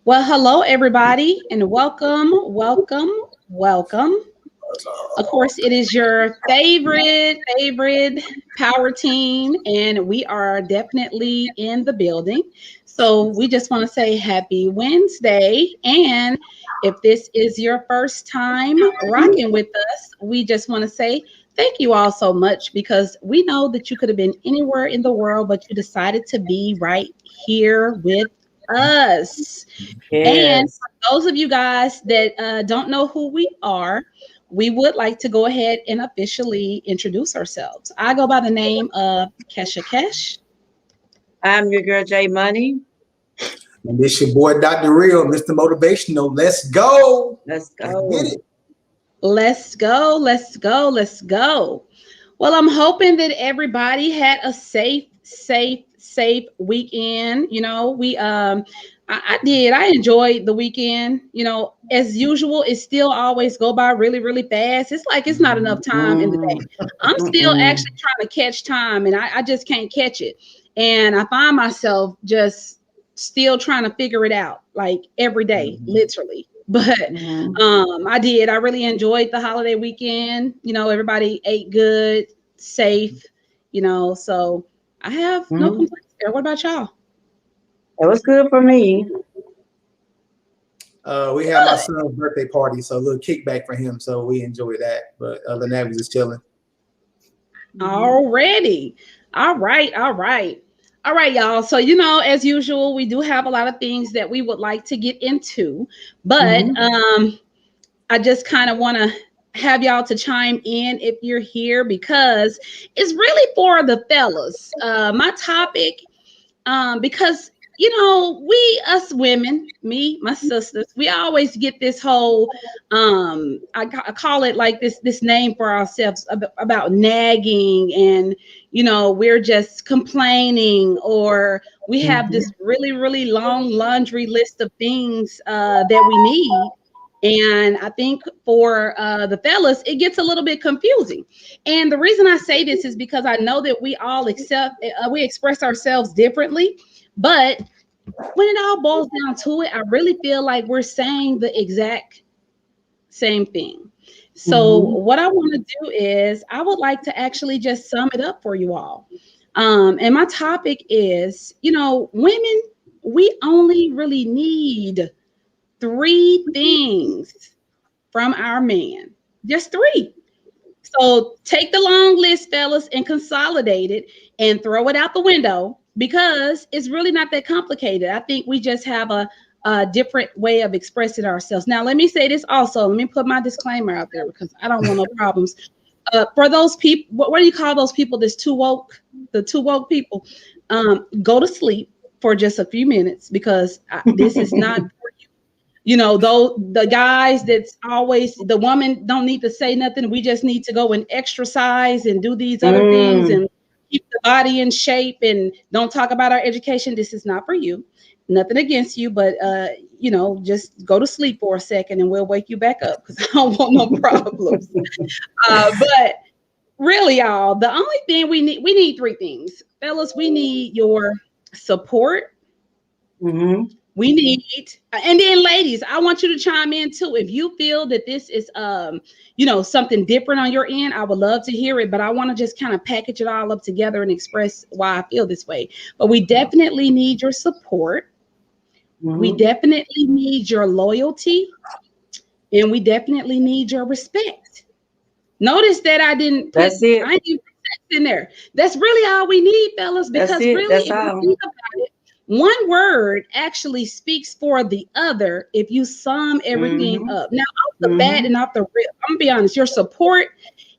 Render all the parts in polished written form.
Well, hello, everybody, and welcome, welcome, welcome. Of course, it is your favorite power team, and we are definitely in the building. So, we just want to say happy Wednesday. And if this is your first time rocking with us, we just want to say thank you all so much because we know that you could have been anywhere in the world, but you decided to be right here with us. And Yes. for those of you guys that don't know who we are, we would like to go ahead and officially introduce ourselves. I go by the name of Kesha Kesh. I'm your girl J Money. And this your boy, Dr. Real, Mr. Motivational. Let's go. Let's Let's get go. it. Let's go, let's go, let's go. Well, I'm hoping that everybody had a safe weekend. I did. I enjoyed the weekend. As usual, it still always go by really, really fast. It's like it's not enough time in the Mm, day. I'm still mm-mm. actually trying to catch time, and I just can't catch it. And I find myself just still trying to figure it out, like every day, literally. But Mhm. I did. I really enjoyed the holiday weekend. Everybody ate good, safe. So I have no Mhm. complaints there. What about y'all? It was good for me. We had my son's birthday party, so a little kickback for him. So we enjoyed that. But other than that, we just chilling. Mhm. Already. All right. All right. All right, y'all. So, as usual, we do have a lot of things that we would like to get into, but Mhm. I just kind of want to have y'all to chime in if you're here because it's really for the fellas. My topic, because we us women, me, my sisters, we always get this whole I call it like this name for ourselves about nagging, and we're just complaining, or we have Mhm. this really really long laundry list of things that we need. And I think for the fellas, it gets a little bit confusing. And the reason I say this is because I know that we all we express ourselves differently. But when it all boils down to it, I really feel like we're saying the exact same thing. So, Mhm. what I want to do is, I would like to actually just sum it up for you all. And my topic is, women, we only really need three things from our man. Just three. So take the long list, fellas, and consolidate it and throw it out the window because it's really not that complicated. I think we just have a different way of expressing ourselves. Now, let me say this also. Let me put my disclaimer out there because I don't want no problems. For those people, what do you call those people that's too woke? The too woke people. Go to sleep for just a few minutes because this is not though the guys that's always the woman don't need to say nothing. We just need to go and exercise and do these other things Mm. and keep the body in shape and don't talk about our education. This is not for you. Nothing against you, but just go to sleep for a second and we'll wake you back up because I don't want no problems. But really, y'all, the only thing we need three things, fellas. We need your support. Mhm. We need, and then ladies, I want you to chime in too. If you feel that this is something different on your end, I would love to hear it. But I want to just kind of package it all up together and express why I feel this way. But we definitely need your support. We Mhm. definitely need your loyalty, and we definitely need your respect. Notice that That's it. I didn't even put sex in there. That's really all we need, fellas, That's because it. really, That's if you all. think about it, one word actually speaks for the other if you sum everything Mhm. up. Now, off the bat Mhm. and off the rip, I'm gonna be honest, your support,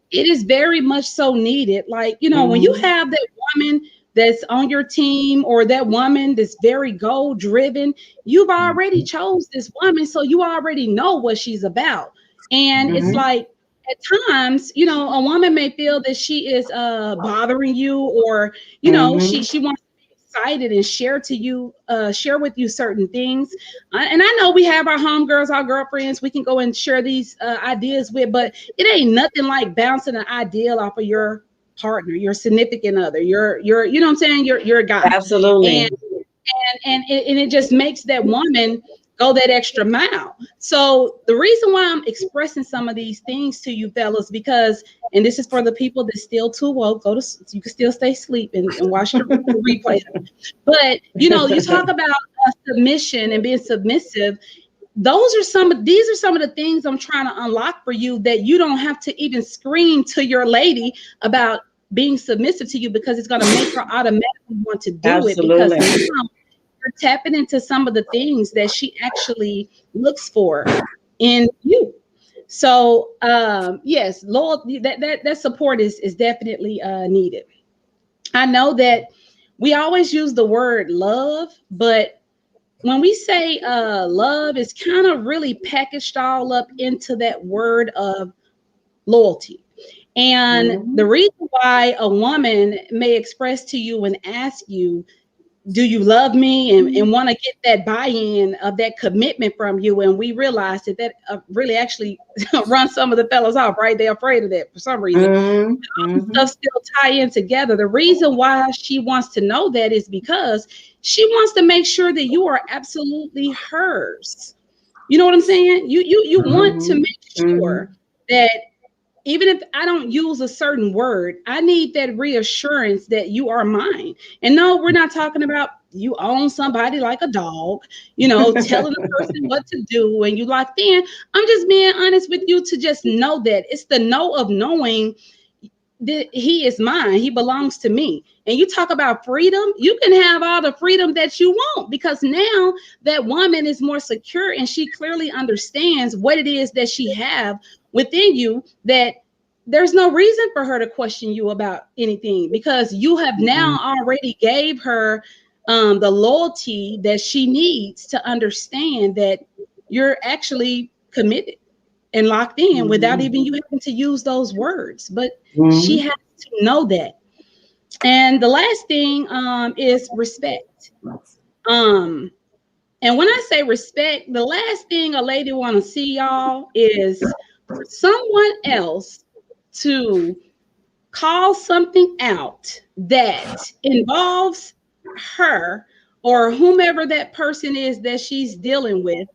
it is very much so needed. Like, when you Mhm. have that woman that's on your team or that woman that's very goal driven, you've already chose this woman, so you already know what she's about. And it's Mhm. like at times, a woman may feel that she is bothering you, or Mhm. she wants to be excited and share with you certain things. And I know we have our homegirls, our girlfriends we can go and share these ideas with, but it ain't nothing like bouncing an ideal off of your partner, your significant other, your you know what I'm saying, your guy. And Absolutely. and it just makes that woman go that extra mile. So the reason why I'm expressing some of these things to you fellas, because, and this is for the people that still too woke, you can still stay asleep and watch the replay. But you know, you talk about submission and being submissive. These are some of the things I'm trying to unlock for you, that you don't have to even scream to your lady about being submissive to you, because it's going to make her automatically want to do it, because Absolutely. now you're tapping into some of the things that she actually looks for in you. So yes, loyalty, that support is definitely needed. I know that we always use the word love, but when we say love, is kind of really packaged all up into that word of loyalty. And the reason why a woman may express to you and ask you, do you love me, and want to get that buy-in of that commitment from you, and we realize that really actually runs some of the fellas off, right? They're afraid of that for some reason. All the stuff still tie in together. The reason why she wants to know that is because she wants to make sure that you are absolutely hers. You know what I'm saying? You want to make sure that even if I don't use a certain word, I need that reassurance that you are mine. And no, we're not talking about you own somebody like a dog, you know, telling a person what to do and you locked in. I'm just being honest with you to just know that it's the know of knowing that he is mine, he belongs to me. And you talk about freedom, you can have all the freedom that you want, because now that woman is more secure and she clearly understands what it is that she have within you, that there's no reason for her to question you about anything, because you have now already gave her the loyalty that she needs to understand that you're actually committed and locked in without even you having to use those words. But she has to know that. And the last thing is respect. And when I say respect, the last thing a lady want to see, y'all, is for someone else to call something out that involves her or whomever that person is that she's dealing with,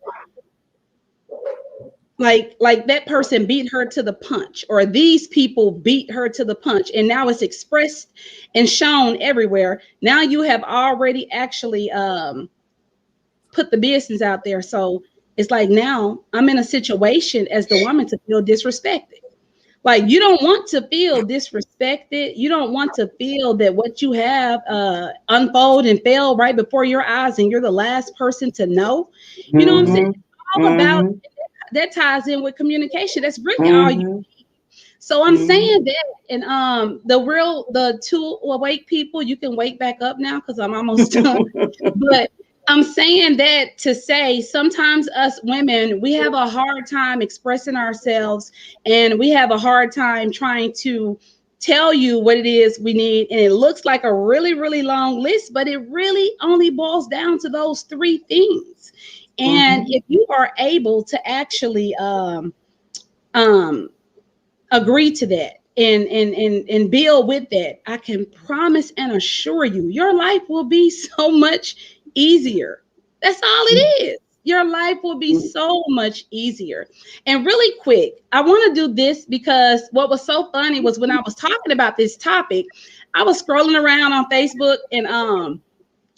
like that person beat her to the punch, or these people beat her to the punch, and now it's expressed and shown everywhere. Now you have already actually put the business out there. So it's like, now I'm in a situation as the woman to feel disrespected. Like, you don't want to feel disrespected. You don't want to feel that what you have unfold and fail right before your eyes, and you're the last person to know. You know what I'm saying? It's all about, that ties in with communication. That's really all you. So I'm saying that, and the two awake people, you can wake back up now because I'm almost done. But I'm saying that to say, sometimes us women, we have a hard time expressing ourselves, and we have a hard time trying to tell you what it is we need. And it looks like a really, really long list, but it really only boils down to those three things. And if you are able to actually agree to that and build with that, I can promise and assure you, your life will be so much easier. That's all it is. Your life will be so much easier. And really quick, I want to do this because what was so funny was when I was talking about this topic, I was scrolling around on Facebook, and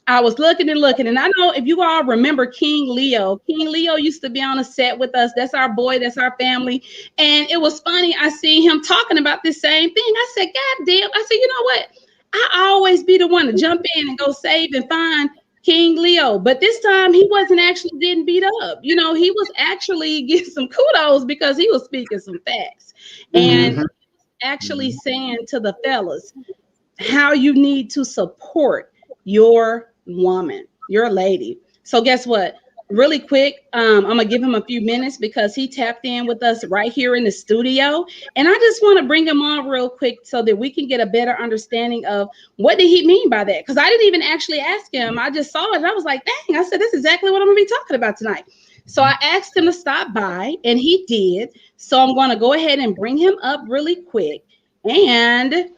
I was looking and looking, and I know if you all remember King Leo. King Leo used to be on a set with us. That's our boy. That's our family. And it was funny. I seen him talking about this same thing. I said, God damn. I said, you know what? I always be the one to jump in and go save and find King Leo. But this time he wasn't actually getting beat up. You know, he was actually getting some kudos because he was speaking some facts. And actually saying to the fellas how you need to support your woman, your lady. So guess what? Really quick, I'm gonna give him a few minutes because he tapped in with us right here in the studio, and I just want to bring him on real quick so that we can get a better understanding of what did he mean by that. Because I didn't even actually ask him. I just saw it and I was like, dang, I said that's exactly what I'm gonna be talking about tonight. So I asked him to stop by, and he did. So I'm gonna go ahead and bring him up really quick. And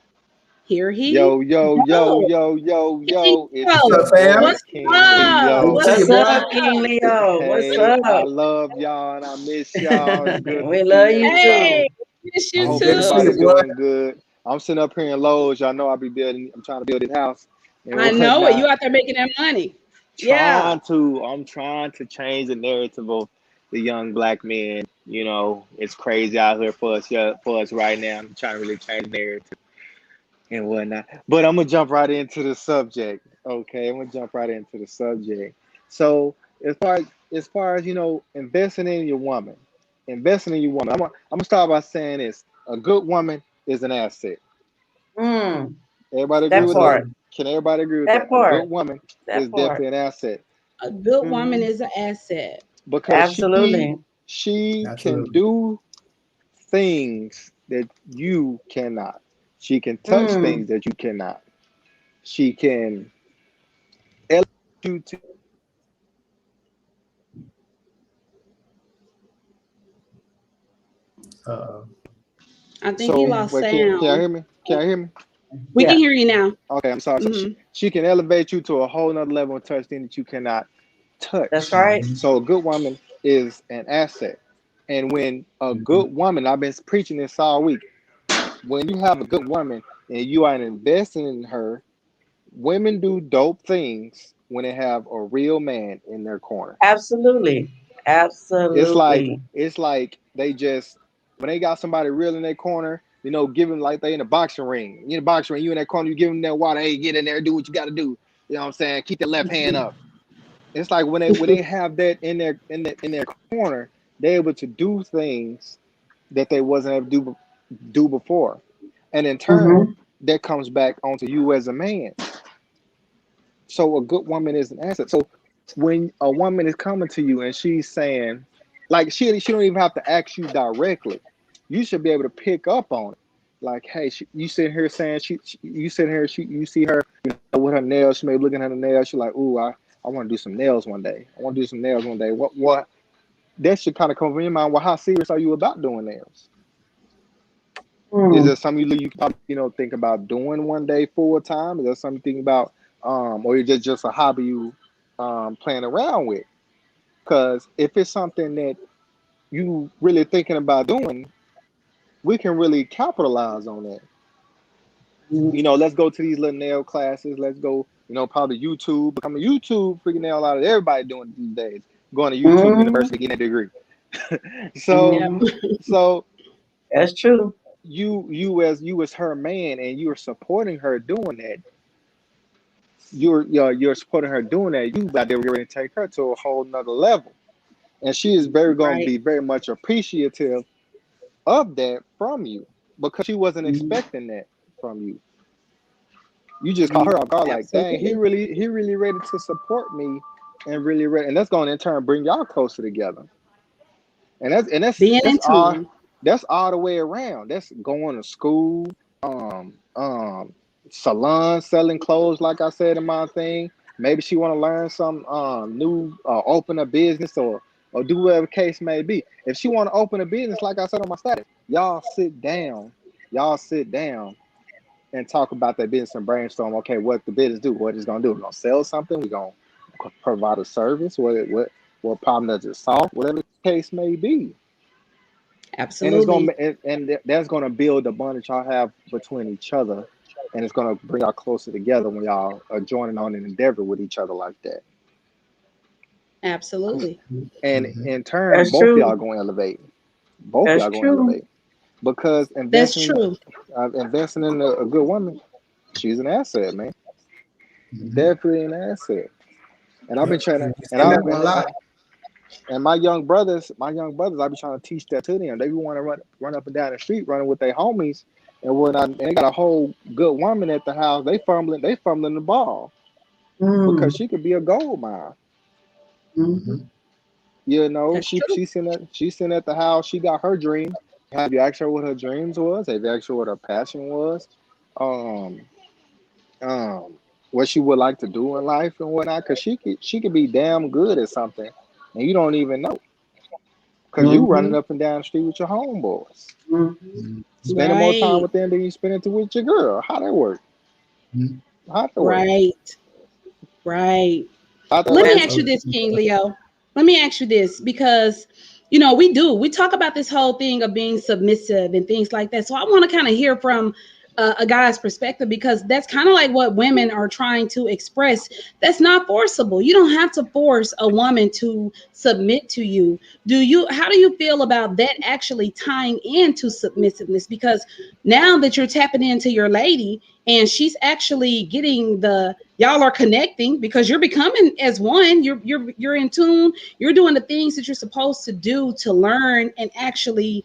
Here he Yo, yo, yo, go. yo, yo, King yo. It's What's Leo. your up, fam? boy What's King up? Good to Leo. see you, What's What's boy. up, up? King Leo? What's Hey, I up? love y'all and I miss y'all. It's good to We see love you everybody. Hey, too. miss I you hope Good to see too. you, everybody boy. doing good. I'm sitting up here in Lowe's. Y'all know I'm trying to build this house and I know it. You whatnot. out there making that money. Yeah. I'm trying to change the narrative of the young black men. You know, it's crazy out here for us right now. I'm trying to really change the narrative and whatnot. But I'm gonna jump right into the subject. Okay, I'm gonna jump right into the subject. So as far as investing in your woman. I'm gonna start by saying this: a good woman is an asset. Mm, Everybody agree that with that? part. Absolutely. Can everybody agree with That that? A good part. woman is That part. definitely an asset A good woman Hmm. is an asset. because she Absolutely. she can Absolutely. do things that you cannot. She can touch Mm, things that you cannot. She can elevate you to. Uh, I think he So lost wait, can y'all sound. hear me? Can y'all hear me? We can yeah, hear you now. Okay, I'm sorry. So she, Hmm. she can elevate you to a whole nother level and touch things that you cannot that's touch. right. mhm. So a good woman is an asset. And when a good woman, I've been preaching this all week, when you have a good woman and you are investing in her, women do dope things when they have a real man in their corner. Absolutely. It's like Absolutely. it's like they just when they got somebody real in their corner, giving like they in a boxing ring. You in a boxing ring, you in that corner, you give them that water, hey, get in there, do what you gotta do. You know what I'm saying? Keep the left hand up. It's like when they have that in their corner, they're able to do things that they wasn't able to do before. And in turn, Hmm. that comes back onto you as a man. So a good woman is an asset. So when a woman is coming to you and she's saying, like she don't even have to ask you directly, you should be able to pick up on it. Like, hey, you sitting here saying you sitting here, you see her, with her nails. She may be looking at her nails. She's like, ooh, I want to do some nails one day. I want to do some nails one day. What? That should kind of come from your mind. Well, how serious are you about doing nails? Is Mm. there something you probably think about doing one day full time? Is there something you think about, or is it just a hobby you playing around with? Because if it's something that you really thinking about doing, we can really capitalize on that. Let's go to these little nail classes. Let's go, probably YouTube. Become a YouTube freaking nail out of everybody doing it these days. Going to YouTube Hmm. University, getting a degree. so, Yep. Hmm. so That's true. you as her man, and you are supporting her doing that. You're supporting her doing that. You got to really take her to a whole nother level, and she is very going to Right. be very much appreciative of that from you because she wasn't Mhm. expecting that from you. You just caught her off guard, like, dang, he Absolutely. really ready to support me, and really ready, and that's going to in turn bring y'all closer together. And that's and that's Being that's in all tune. that's all the way around. That's going to school, um, um, salon, selling clothes, like I said in my thing. Maybe she want to learn some new, open a business, or do whatever case may be. If she want to open a business, like I said on my status, y'all sit down and talk about that business and brainstorm. Okay, what the business do? What it's gonna do? We're gonna sell something. We're gonna provide a service. What problem does it solve? Whatever the case may be. And it's gonna Absolutely. and that's gonna build the bond that y'all have between each other, and it's gonna bring y'all closer together when y'all are joining on an endeavor with each other like that. Absolutely. And Mhm. in turn, That's both of true. y'all gonna elevate. Both of That's y'all gonna true. elevate because That's true. investing in a good woman, she's an asset, man. Mhm. Definitely an asset. And I've been Yep. trying to, And I'm not gonna lie. and my young brothers, I be trying to teach that to them. They want to run up and down the street, running with their homies and whatnot. And they got a whole good woman at the house. They fumbling the ball Mm. because she could be a gold mine. Hmm. Mhm. That's true. She's sitting at the house. She got her dreams. Have you asked her what her dreams was? Have you asked her what her passion was? Um, um, what she would like to do in life and whatnot? Because she could be damn good at something, and you don't even know. Because you running Hmm. up and down the street with your homeboys. Hmm. spending more time Right. with them than you spend it with your girl. How that work? Mhm. How that work? Right. Right. How that Let work? me That's ask you this, King Leo. Let me ask you this because we talk about this whole thing of being submissive and things like that. So I want to kind of hear from a guy's perspective because that's kind of like what women are trying to express. That's not forcible. You don't have to force a woman to submit to you. How do you feel about that actually tying into submissiveness? Because now that you're tapping into your lady and she's actually getting y'all are connecting because you're becoming as one, you're in tune, you're doing the things that you're supposed to do to learn and actually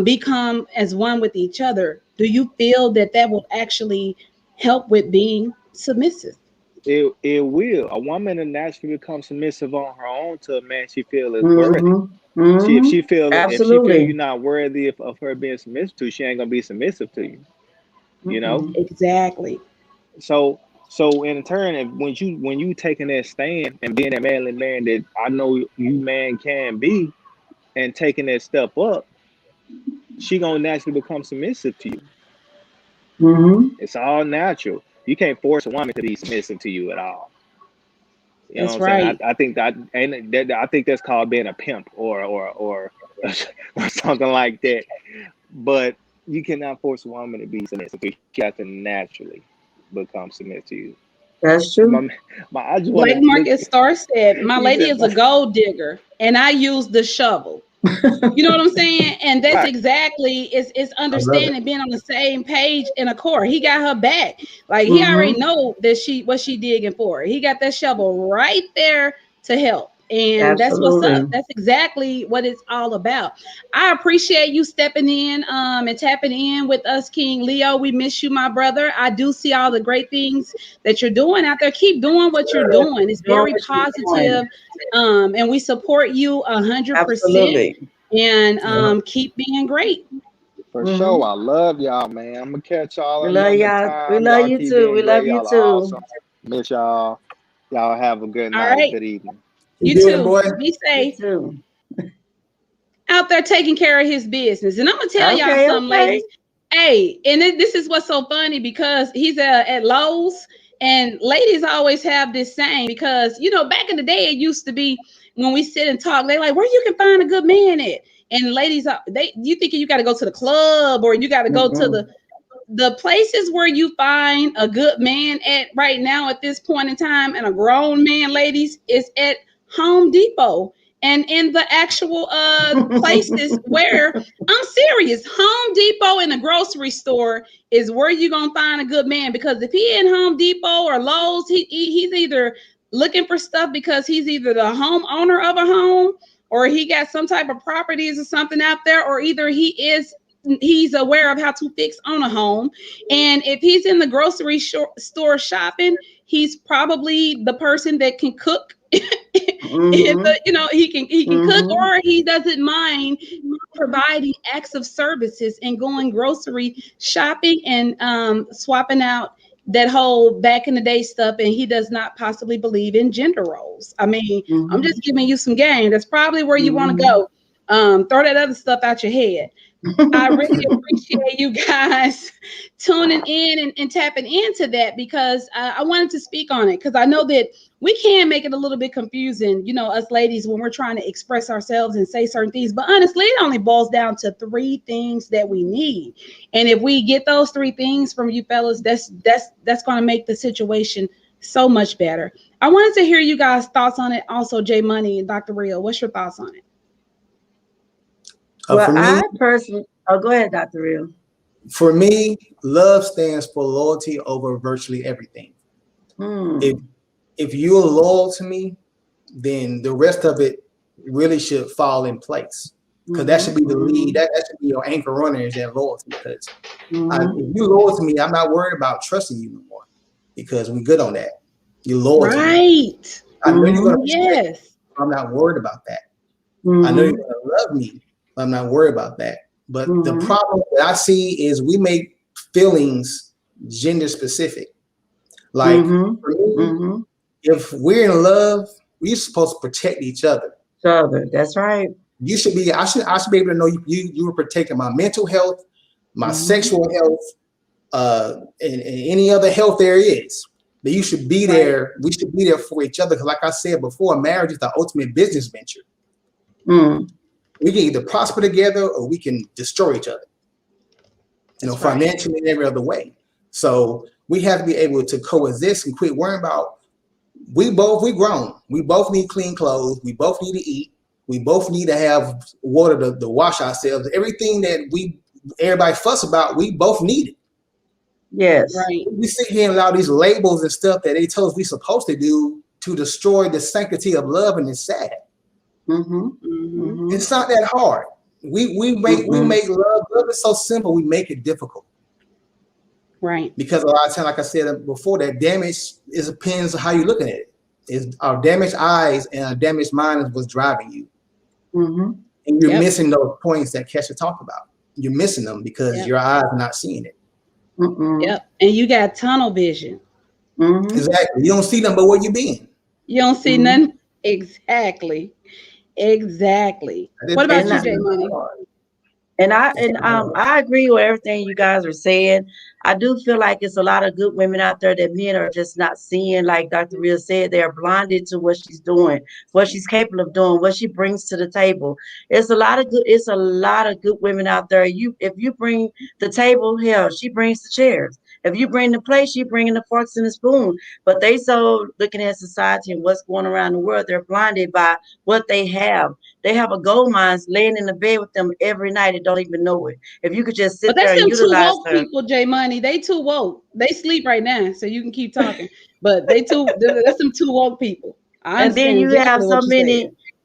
become as one with each other. Do you feel that that will actually help with being submissive? It will. A woman will naturally become submissive on her own to a man she feel is worthy. mm-hmm. Mm-hmm. If she feel you're Absolutely. not worthy of her being submissive to, she ain't gonna be submissive to you. You know. Mm-mm. Exactly. So in turn, if when you taking that stand and being that manly man that I know you man can be, and taking that step up, she gonna naturally become submissive to you. Mm-hmm. It's all natural. You can't force a woman to be submissive to you at all. You know what That's I'm saying? right. I think I think that's called being a pimp or or something like that. But you cannot force a woman to be submissive. She has to naturally become submissive to you. That's My, true. I just want Like to look. Marcus Starr said, my He lady said, is a gold digger and I use the shovel. You know what I'm saying? And that's right. exactly it's I love it. understanding being on the same page in a core. He got her back. Like he already Mm-hmm. know that what she digging for. He got that shovel right there to help. And that's what's up. Absolutely. That's exactly what it's all about. I appreciate you stepping in and tapping in with us, King Leo. We miss you, my brother. I do see all the great things that you're doing out there. Keep doing what you're Sure. doing. It's Doing very what you're doing. positive. And we support you 100%, Absolutely. and Yeah. keep being great. For sure. Mm-hmm. I love y'all, man. I'm gonna catch y'all We love another y'all. We time. love Y'all you keep too. being We love great. you Y'all are too. awesome. Miss y'all. Y'all have a good All night, right. good evening. Keep You doing it, too. boy. Be You safe too. out there taking care of his business. And I'm gonna tell y'all Okay. something, Okay. ladies. Hey, and this is what's so funny because he's at Lowe's, and ladies always have this saying because back in the day it used to be when we sit and talk, they like where you can find a good man at. And ladies, you thinking you got to go to the club or you got to go to Mm-mm. the places where you find a good man at right now at this point in time and a grown man, ladies, is at Home Depot and in the actual places where I'm serious. Home Depot and the grocery store is where you're gonna find a good man because if he in Home Depot or Lowe's, he's either looking for stuff because he's either the homeowner of a home or he got some type of properties or something out there, or either he's aware of how to fix on a home. And if he's in the grocery store shopping, he's probably the person that can cook. Mm-hmm. He can cook, Mm-hmm. or he doesn't mind providing acts of services and going grocery shopping and swapping out that whole back in the day stuff. And he does not possibly believe in gender roles. I mean, I'm Mm-hmm. just giving you some game. That's probably where you want to Mm-hmm. go. Throw that other stuff out your head. I really appreciate you guys tuning in and tapping into that because I wanted to speak on it because I know that we can make it a little bit confusing, us ladies, when we're trying to express ourselves and say certain things. But honestly, it only boils down to three things that we need. And if we get those three things from you fellas, that's going to make the situation so much better. I wanted to hear you guys' thoughts on it. Also, Jay Money and Dr. Real, what's your thoughts on it? Well, For me, I personally, oh, go ahead, Dr. Real. for me, love stands for loyalty over virtually everything. If Hmm. if you're loyal to me, then the rest of it really should fall in place. Because that Mm-hmm. should be the lead. Mm-hmm. That should be your anchor runner is that loyalty. Because Mm-hmm. if you're loyal to me, I'm not worried about trusting you no more. Because we're good on that. You're loyal to me. Right. I know you're gonna Mm-hmm. respect me. Yes. I'm not worried about that. I know you're Mm-hmm. gonna love me. I'm not worried about that. But the Mm-hmm. problem that I see is we make feelings gender specific. Like Mm-hmm. for me, Mm-hmm. if we're in love, we're supposed to protect each other. Southern. That's right. You should be. I should be able to know you were protecting my mental health, my sexual health, and any other health there is. That you should be there. We should be there for each other. Because, like I said before, marriage is the ultimate business venture. Mm. We can either prosper together or we can destroy each other. Financially and every other way. So we have to be able to coexist and quit worrying about. We grown. We both need clean clothes. We both need to eat. We both need to have water to wash ourselves. Everything that everybody fuss about, we both need it. Yes. Right. We sit here and allow these labels and stuff that they told us we supposed to do to destroy the sanctity of love, and it's sad. It's not that hard. We make love. Love is so simple. We make it difficult. Right. Because a lot of times, like I said before, that damage depends on how you're looking at it. Is our damaged eyes and our damaged mind is what's driving you. And you're missing those points that Kesha talked about. You're missing them because your eyes are not seeing it. Yep. And you got tunnel vision. Exactly. You don't see them, but where you been? You don't see none. Exactly. What about you, J Money? And I agree with everything you guys are saying. I do feel like it's a lot of good women out there that men are just not seeing. Like Dr. Real said, they're blinded to what she's doing, what she's capable of doing, what she brings to the table. It's a lot of good women out there. If you bring the table, hell, she brings the chairs. If you bring the plate, she bringing the forks and the spoon. But they so looking at society and what's going around the world, they're blinded by what they have. They have a gold mines laying in the bed with them every night and don't even know it. If you could just sit But that's there and them two utilize woke her. people, J Money. They too woke. They sleep right now, so you can keep talking. But that's them two woke people. I And then understand exactly what you're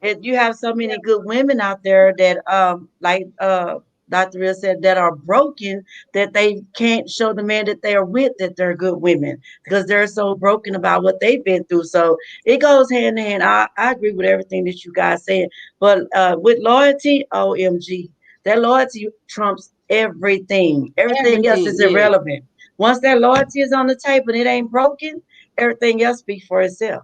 saying. you have so many good women out there that like Dr. Real said, that are broken, that they can't show the man that they are with that they're good women because they're so broken about what they've been through. So it goes hand in hand. I agree with everything that you guys said. But with loyalty, OMG, that loyalty trumps everything. Everything else Everything, is yes. irrelevant. Once that loyalty is on the table and it ain't broken, everything else speaks for itself.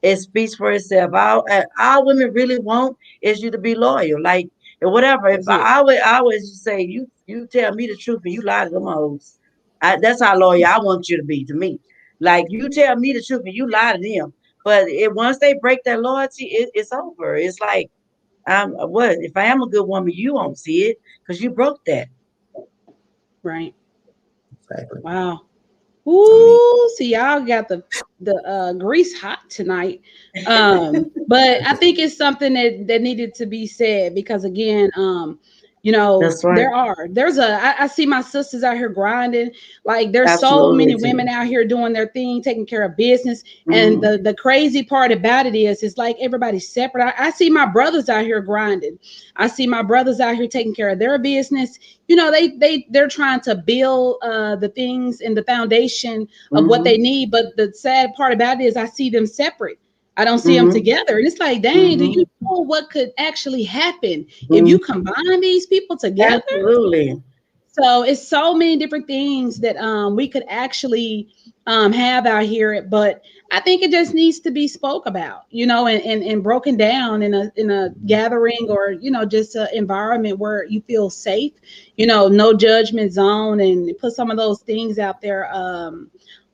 It speaks for itself. All women really want is you to be loyal, like and whatever. If That's it. I always say you tell me the truth and you lie to them hoes. That's how loyal I want you to be to me. Like you tell me the truth and you lie to them. But once they break that loyalty, it's over. It's like what if I am a good woman, you won't see it because you broke that. Right. Exactly. Wow. Ooh, see, y'all got the grease hot tonight. But I think it's something that needed to be said because again, That's right. I see my sisters out here grinding. Like there's so Absolutely, many too. women out here doing their thing, taking care of business. And Mhm. the crazy part about it is it's like everybody's separate. I see my brothers out here grinding. I see my brothers out here taking care of their business. They're trying to build the things and the foundation of what they Mhm. need. But the sad part about it is I see them separate. I don't see them Mhm. together. And it's like, dang, do you Mhm. know what could actually happen if Mhm. you combine these people together? Absolutely. So it's so many different things that we could actually have out here, but I think it just needs to be spoke about, and broken down in a gathering or just an environment where you feel safe, no judgment zone, and put some of those things out there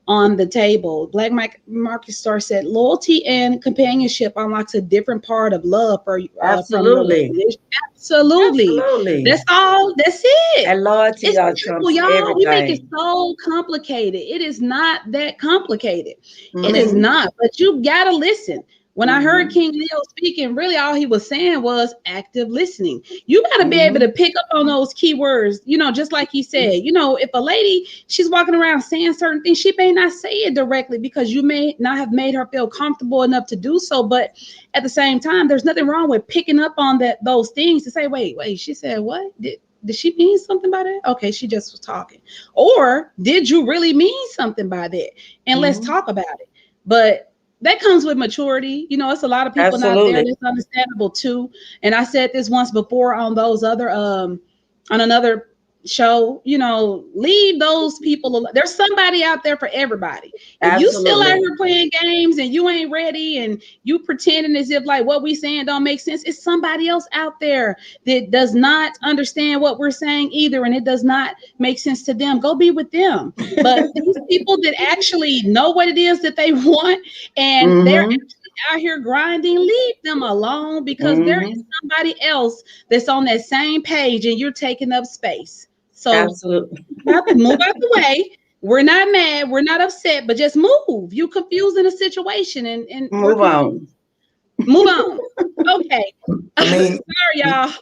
on the table. Black Market Star said, loyalty and companionship unlocks a different part of love from your Absolutely. relationship. Absolutely. Absolutely. That's all. That's it. And loyalty It's simple, trumps y'all. We make it everything. so complicated. It is not that complicated. It is Mhm. not. But you gotta listen. When I heard Mhm. King Leo speaking, really all he was saying was active listening. You got to be able to Mhm. pick up on those keywords, just like he said. If a lady, she's walking around saying certain things, she may not say it directly because you may not have made her feel comfortable enough to do so. But at the same time, there's nothing wrong with picking up on those things to say, wait, she said what? Did she mean something by that? Okay, she just was talking. Or did you really mean something by that? And let's Mhm. talk about it. But that comes with maturity. It's a lot of people not there. Absolutely. That's understandable too. And I said this once before on those other on another show, leave those people there's somebody out there for everybody. If you still out Absolutely. here playing games and you ain't ready and you pretending as if like what we saying don't make sense, it's somebody else out there that does not understand what we're saying either, and it does not make sense to them. Go be with them. But these people that actually know what it is that they want and they're Mm-hmm. actually out here grinding, leave them alone, because there is Mm-hmm. somebody else that's on that same page and you're taking up space. So Absolutely. move out the way. We're not mad. We're not upset, but just move. You confusing the situation, and we're Move confused. on. Move on. Okay. I mean, Sorry, y'all.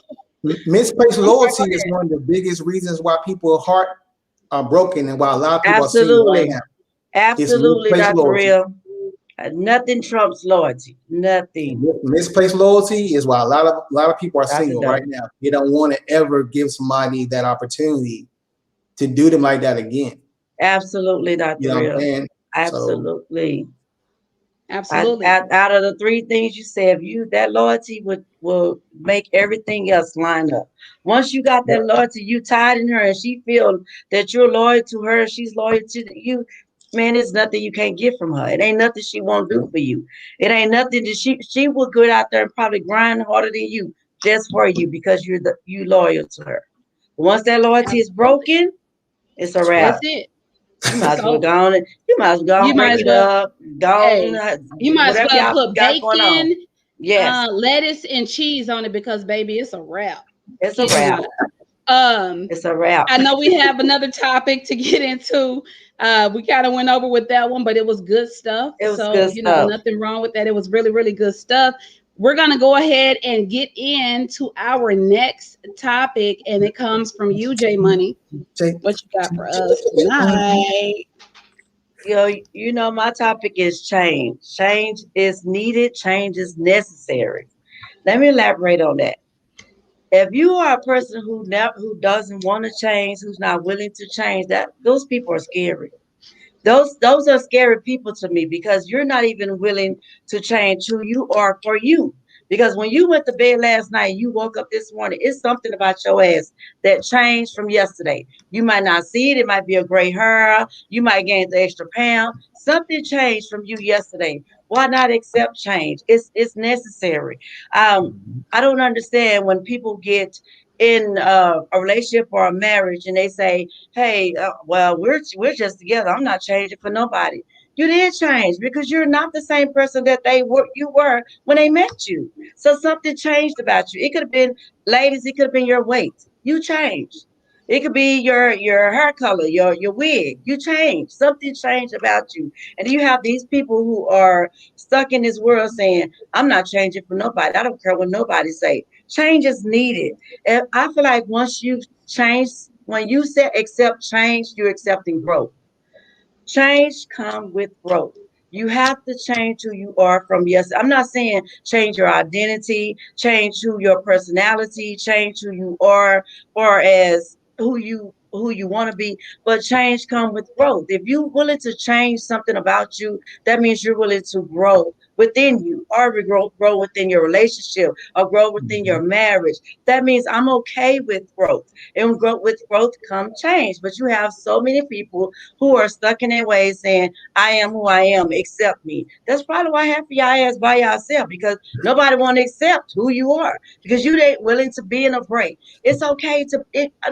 misplaced I'm sorry. Go loyalty is ahead. one of the biggest reasons why people's heart are broken and why a lot of people are single right Absolutely. now. It's Absolutely, misplaced Dr. loyalty. Real. Nothing trumps loyalty. Nothing. Misplaced loyalty is why a lot of people are Dr. single right Doe. now. They don't want to ever give somebody that opportunity to do them like that again. Absolutely, You Dr. know what I'm Real. saying? So Absolutely. Absolutely. Out of the three things you said, if you that loyalty will make everything else line up. Once you got yeah, that loyalty, you tied in her, and she feel that you're loyal to her, she's loyal to you. Man, it's nothing you can't get from her. It ain't nothing she won't do for you. It ain't nothing that she will go out there and probably grind harder than you just for you because you loyal to her. Once that loyalty is Absolutely. broken, it's a that's a wrap. wrap. That's it. You might It's as well over. go on it. You might as well go You and might break as it well, up. Go hey, on, you might as whatever well y'all put got going on. bacon, Yes, lettuce, and cheese on it, because baby, it's a wrap. it's a Kid you wrap. not. Um, It's a wrap. I know we have another topic to get into. We kind of went over with that one, but it was good stuff. It was So, good stuff. nothing wrong with that. It was really, really good stuff. We're going to go ahead and get into our next topic, and it comes from you, J Money. What you got for us tonight? My topic is change. Change is needed. Change is necessary. Let me elaborate on that. If you are a person who doesn't want to change, who's not willing to change, that those people are scary. Those are scary people to me because you're not even willing to change who you are for you. Because when you went to bed last night, you woke up this morning, it's something about your ass that changed from yesterday. You might not see it, it might be a gray hair, you might gain the extra pound. Something changed from you yesterday. Why not accept change? It's necessary. I don't understand when people get in a relationship or a marriage and they say, hey, well, we're just together. I'm not changing for nobody. You did change because you're not the same person that you were when they met you. So something changed about you. It could have been, ladies, it could have been your weight. You changed. It could be your hair color, your wig. You changed. Something changed about you. And you have these people who are stuck in this world saying, I'm not changing for nobody. I don't care what nobody say. Change is needed. And I feel like once you change, when you say accept change, you're accepting growth. Change come with growth. You have to change who you are from yes. I'm not saying change your identity, change who your personality, change who you are, or as who you want to be, but change come with growth. If you're willing to change something about you, that means you're willing to grow within you, or grow within your relationship, or grow within your marriage. That means I'm okay with growth, and with growth come change. But you have so many people who are stuck in their ways saying, I am who I am, accept me. That's probably why half of y'all ass by yourself because nobody want to accept who you are because you ain't willing to be in a break. It's okay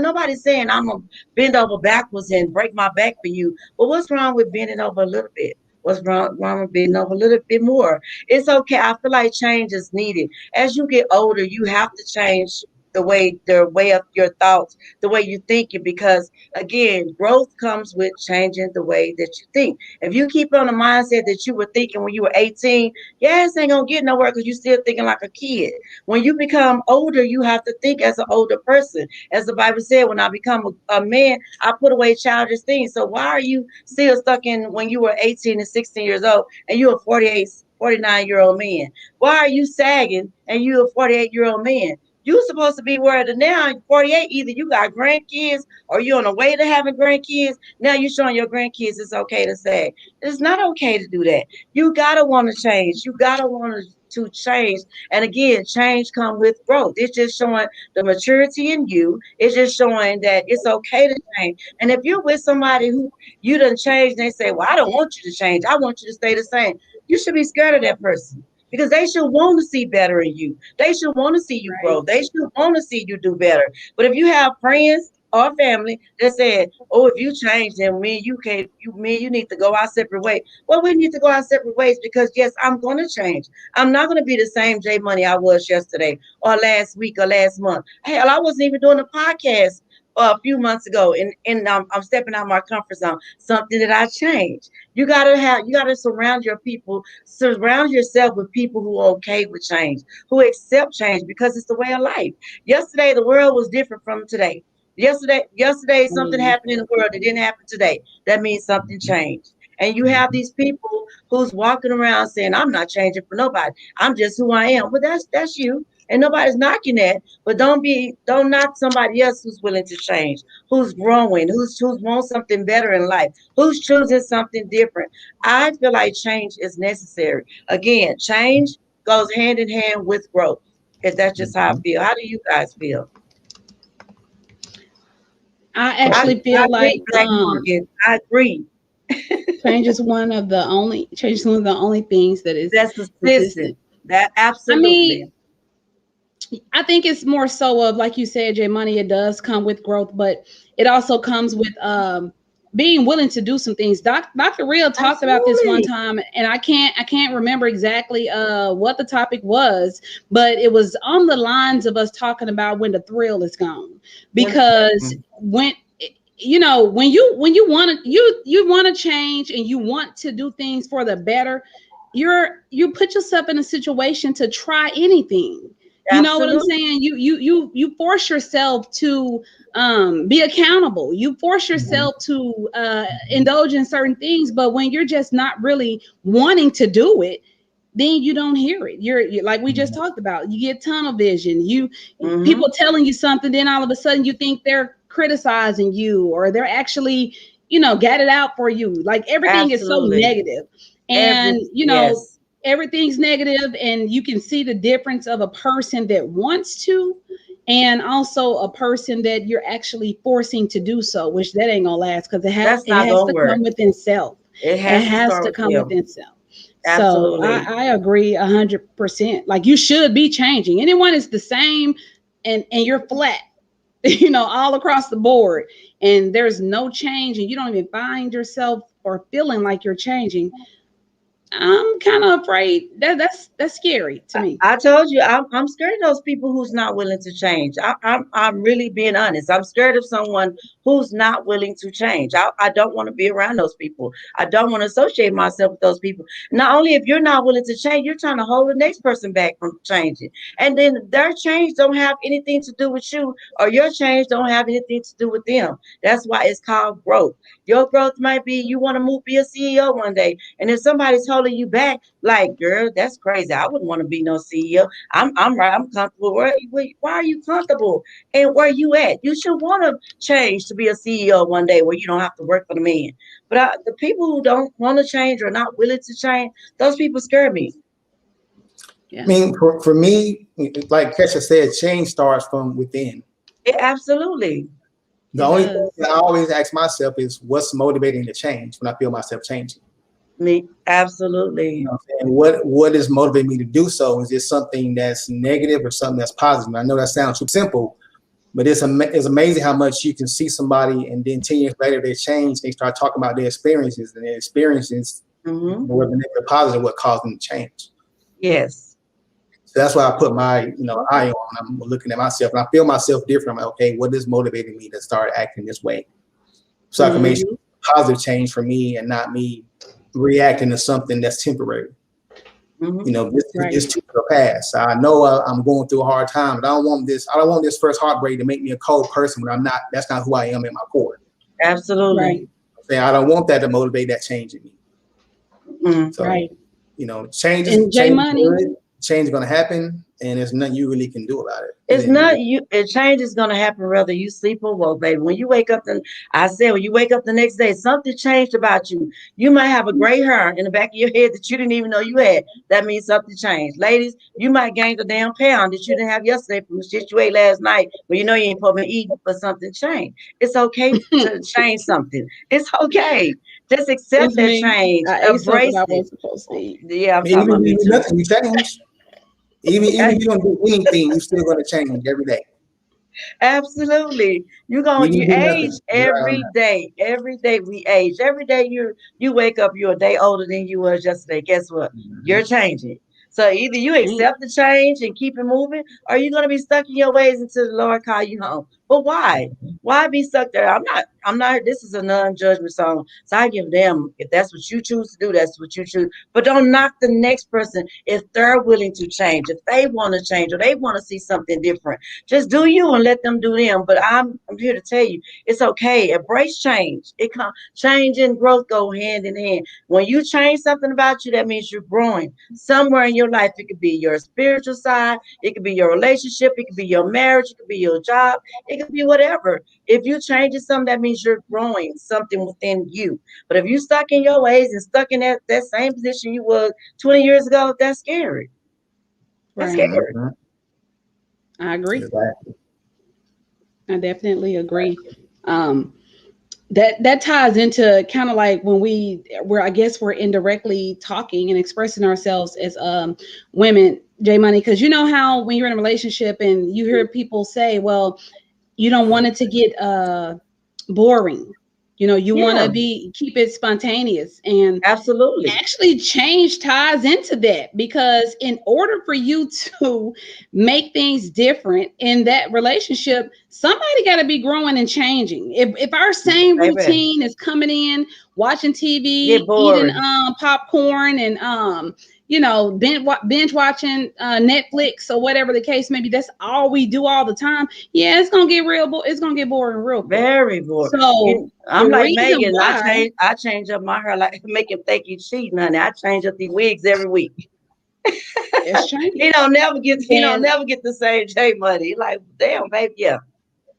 nobody's saying I'm going to bend over backwards and break my back for you. But what's wrong with bending over a little bit? What's wrong with bending over a little bit more? It's okay. I feel like change is needed. As you get older, you have to change the way of your thoughts, the way you think it, because again, growth comes with changing the way that you think. If you keep on the mindset that you were thinking when you were 18, your ass ain't gonna get nowhere because you're still thinking like a kid. When you become older, you have to think as an older person. As the Bible said, when I become a man, I put away childish things. So why are you still stuck in when you were 18 and 16 years old and you're a 48, 49-year-old man? Why are you sagging and you're a 48-year-old man? You're supposed to be where the now 48, either you got grandkids or you're on the way to having grandkids. Now you're showing your grandkids it's okay to say. It's not okay to do that. You gotta want to change. You gotta want to to change. And again, change comes with growth. It's just showing the maturity in you. It's just showing that it's okay to change. And if you're with somebody who you done changed, and they say, well, I don't want you to change. I want you to stay the same. You should be scared of that person because they should want to see better in you. They should want to see you Right. grow. They should want to see you do better. But if you have friends or family that said, "Oh, if you change, then me and you can't. Me and you need to go our separate ways." Well, we need to go our separate ways because yes, I'm going to change. I'm not going to be the same J Money I was yesterday or last week or last month. Hell, I wasn't even doing a podcast a few months ago, and I'm stepping out my comfort zone. Something that I changed. You gotta surround yourself with people who are okay with change, who accept change because it's the way of life. Yesterday, the world was different from today. Yesterday, something Mm. happened in the world that didn't happen today. That means something changed. And you have these people who's walking around saying, "I'm not changing for nobody. I'm just who I am." But that's you, and nobody's knocking that. But don't knock somebody else who's willing to change, who's growing, who's wants something better in life, who's choosing something different. I feel like change is necessary. Again, change goes hand in hand with growth. If that's just how I feel. How do you guys feel? I I, actually I feel agree, like Black Market. I agree. change is one of the only things that is That's consistent. consistent. That I mean, absolutely. I think it's more so of like you said, Jay Money. It does come with growth, but it also comes with being willing to do some things. Dr. Real talked about this one Absolutely. time, and I can't remember exactly what the topic was, but it was on the lines of us talking about when the thrill is gone, When, because when when you want to change and you want to do things for the better, you put yourself in a situation to try anything. You know what I'm absolutely. saying? You force yourself to be accountable. You force yourself to indulge in certain things, but when you're just not really wanting to do it, then you don't hear it. You're like we just talked about. You get tunnel vision. You Hmm. people telling you something, then all of a sudden you think they're criticizing you or they're actually, got it out for you. Like everything is so Absolutely. negative. Every And yes. everything's negative, and you can see the difference of a person that wants to and also a person that you're actually forcing to do so, which that ain't gonna last because That's it not has gonna to work. come within self. It It has to has start to with come them. within self. So Absolutely. I agree 100%. Like you should be changing. Anyone is the same and you're flat, all across the board, and there's no change, and you don't even find yourself or feeling like you're changing. I'm kind of afraid that's scary to me. I told you I'm scared of those people who's not willing to change. I'm really being honest. I'm scared of someone who's not willing to change. I don't want to be around those people. I don't want to associate myself with those people. Not only if you're not willing to change, you're trying to hold the next person back from changing. And then their change don't have anything to do with you, or your change don't have anything to do with them. That's why it's called growth. Your growth might be you want to move, be a CEO one day. And if somebody's holding you back, like, girl, that's crazy. I wouldn't want to be no CEO. I'm right. I'm comfortable. Why are you comfortable? And where you at? You should want to change to be a CEO one day where you don't have to work for the man. But the people who don't want to change or not willing to change, those people scare me. I Yeah, mean, for me, like Kesha said, change starts from within. Yeah, absolutely. The it only thing does. that I always ask myself is what's motivating the change when I feel myself changing. Me, absolutely. What I'm saying? What is motivating me to do so? Is it something that's negative or something that's positive? I know that sounds too simple, but it's amazing how much you can see somebody and then 10 years later they change. They start talking about their experiences, and their experiences, Hmm. whether negative or positive, what caused them to change. Yes. So that's why I put my eye on. I'm looking at myself, and I feel myself different. I'm like, okay, what is motivating me to start acting this way? So I can make sure Hmm. positive change for me and not me reacting to something that's temporary. Hmm. This Right. is too the past. I know I'm going through a hard time, but I don't want this. I don't want this first heartbreak to make me a cold person when I'm not. That's not who I am at my core. Absolutely. Right. I don't want that to motivate that change in me. Mm. So, Right. change And J is Money. good. Change is going to happen. and there's nothing you really can do about it. It's not you. A change is gonna happen whether you sleep or woke, baby. When you wake up, I said when you wake up the next day, something changed about you. You might have a gray hair in the back of your head that you didn't even know you had. That means something changed. Ladies, you might gain a damn pound that you didn't have yesterday from the shit you ate last night, but you know you ain't supposed to be eating, but something changed. It's okay to change something. It's okay. Just accept It's that me. change. I ate something Embrace I it. wasn't supposed to eat. Yeah, I'm Even talking if about you me do too. nothing, you change. Even if you don't do anything, you're still going to change every day. Absolutely. Even if You you do age nothing, you're right on every that. day. Every day we age. Every day you wake up, you're a day older than you was yesterday. Guess what? You're Mhm. changing. So either you Ain't. accept the change and keep it moving, or you're gonna be stuck in your ways until the Lord call you home. But why? Why be stuck there? I'm not this is a non-judgment song. So I give them if that's what you choose to do, that's what you choose. But don't knock the next person if they're willing to change, if they want to change or they want to see something different. Just do you and let them do them. But I'm here to tell you, it's okay. Embrace change. Change and growth go hand in hand. When you change something about you, that means you're growing somewhere in your life. It could be your spiritual side, it could be your relationship, it could be your marriage, it could be your job, it could be whatever. If you changing something, that means you're growing something within you. But if you stuck in your ways and stuck in that same position you was 20 years ago, that's scary. That's Right. scary. Mhm. I agree. Exactly. I definitely agree. Um, that ties into kind of like when we're I guess we're indirectly talking and expressing ourselves as women, J Money, because you know how when you're in a relationship and you hear people say, well, you don't want it to get boring. You know, you want to Yeah, be keep it spontaneous, and absolutely. actually change ties into that, because in order for you to make things different in that relationship, somebody got to be growing and changing. If our same Baby, routine is coming in, watching get TV, eating boring. popcorn, and binge watching Netflix or whatever the case may be, that's all we do all the time. Yeah, it's gonna get it's gonna get boring real quick. Very bored. So the I'm like reason Megan. I why change. I change up my hair like make him think he's cheating, honey. I change up these wigs every week. it's He changing. don't never get. He don't And never get the same J money. Like damn, baby. Yeah,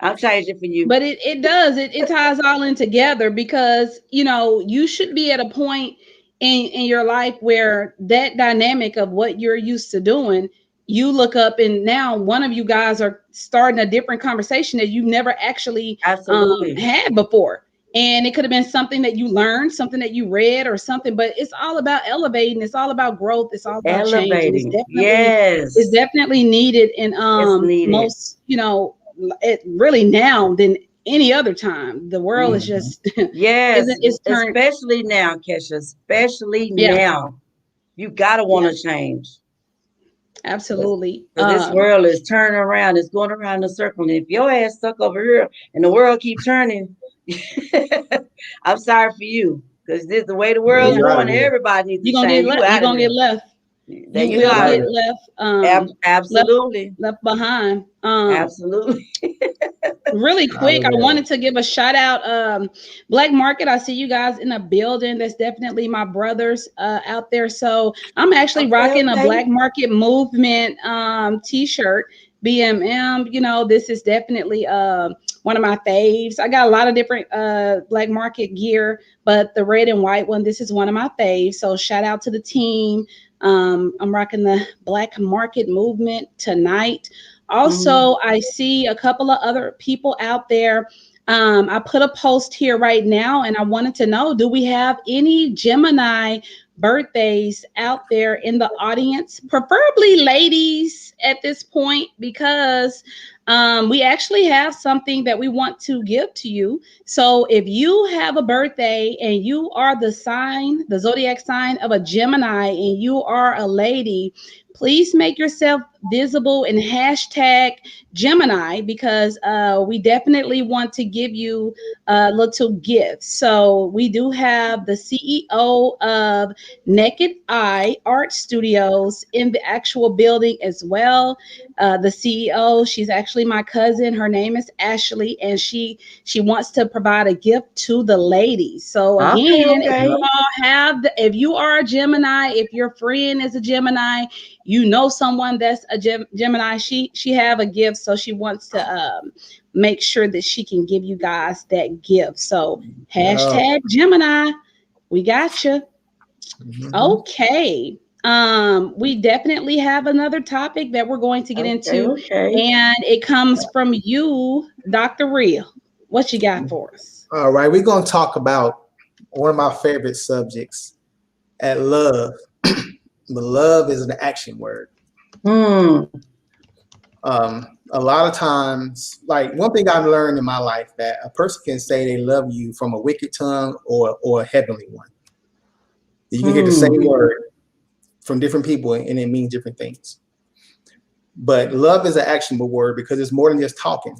I'm changing for you. but it does it ties all in together, because you should be at a point in your life where that dynamic of what you're used to doing, you look up and now one of you guys are starting a different conversation that you never actually Absolutely had before. And it could have been something that you learned, something that you read or something, but it's all about elevating, it's all about growth, it's all about change, and elevating. it's Yes, definitely needed in it's needed. most, it really now than any other time. The world is Mhm. just Yes, is turned. especially now, Kesha. Especially Yeah, now, you gotta want yeah, to change. absolutely. Because this world is turning around, it's going around in a circle. And if your ass stuck over here and the world keep turning, I'm sorry for you. Because this the way the Yeah, world's Yeah, you're out of going, here. everybody needs to you're gonna get change. You left. You're out of gonna get there. left. There You you will You're out got of get it. here. left. Left Absolutely. left behind. Absolutely. Really Out quick, of I there. wanted to give a shout out. Black Market, I see you guys in the building. That's definitely my brothers out there. So I'm actually Okay, rocking a okay. Black Market Movement t-shirt. BMM, this is definitely one of my faves. I got a lot of different Black Market gear, but the red and white one, this is one of my faves. So shout out to the team. I'm rocking the Black Market Movement tonight. Mhm. Also, I see a couple of other people out there. I put a post here right now, and I wanted to know, do we have any Gemini birthdays out there in the audience? Preferably ladies at this point, because we actually have something that we want to give to you. So if you have a birthday and you are the zodiac sign of a Gemini, and you are a lady, please make yourself visible and hashtag Gemini, because we definitely want to give you a little gift. So we do have the CEO of Naked Eye Art Studios in the actual building as well. The CEO, she's actually actually my cousin. Her name is Ashley, and she wants to provide a gift to the ladies. So Okay, again, if you okay. all if you are a Gemini, if your friend is a Gemini, you know someone that's a Gemini, she have a gift, so she wants to make sure that she can give you guys that gift. So Yeah. hashtag Gemini, we got you. Mhm. Okay. We definitely have another topic that we're going to get Okay, into, okay. and it comes from you, Dr. Real. What you got for us? All right, we're gonna talk about one of my favorite subjects at love. But love is an action word. Hmm. A lot of times, like one thing I've learned in my life that a person can say they love you from a wicked tongue or a heavenly one. You can get the Hmm. same word from different people and it means different things. But love is an actionable word because it's more than just talking.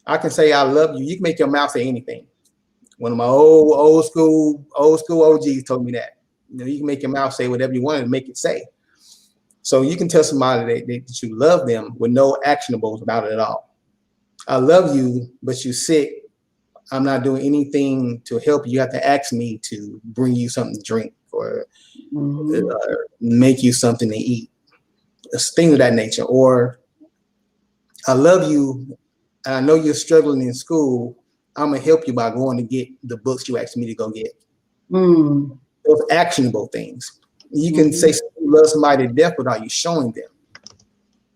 I can say I love you. You can make your mouth say anything. One of my old school OGs told me that. You can make your mouth say whatever you want and make it say. So you can tell somebody that you love them with no actionables about it at all. I love you, but you're sick. I'm not doing anything to help you. You have to ask me to bring you something to drink or Hmm. make you something to eat. A thing of that nature. Or I love you, and I know you're struggling in school. I'm gonna help you by going to get the books you asked me to go get. Hmm. Those actionable things. You can say Hmm. you love somebody to death without you showing them.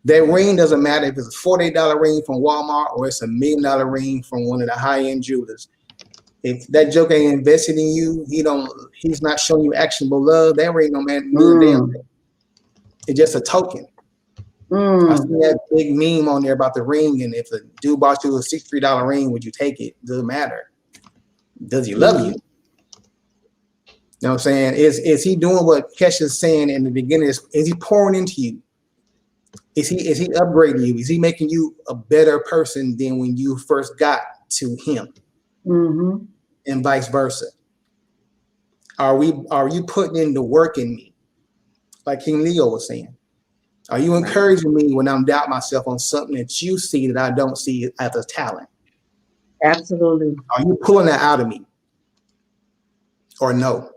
That ring doesn't matter if it's a $48 ring from Walmart or it's $1 million ring from one of the high-end jewelers. If that joke ain't invested in you, he's not showing you actionable love. That ring don't mean a damn Hmm. thing. It's just a token. I Hmm. see that big meme on there about the ring, and if a dude bought you a $63 ring, would you take it? Doesn't matter. Does he love you? Hmm. You know what I'm saying? Is he doing what Kesha's saying in the beginning? Is he pouring into you? Is he upgrading you? Is he making you a better person than when you first got to him, Hmm. and vice versa? Are you putting in the work in me, like King Leo was saying? Are you Right. encouraging me when I'm doubt myself on something that you see that I don't see as a talent? Absolutely. Are you pulling that out of me or no?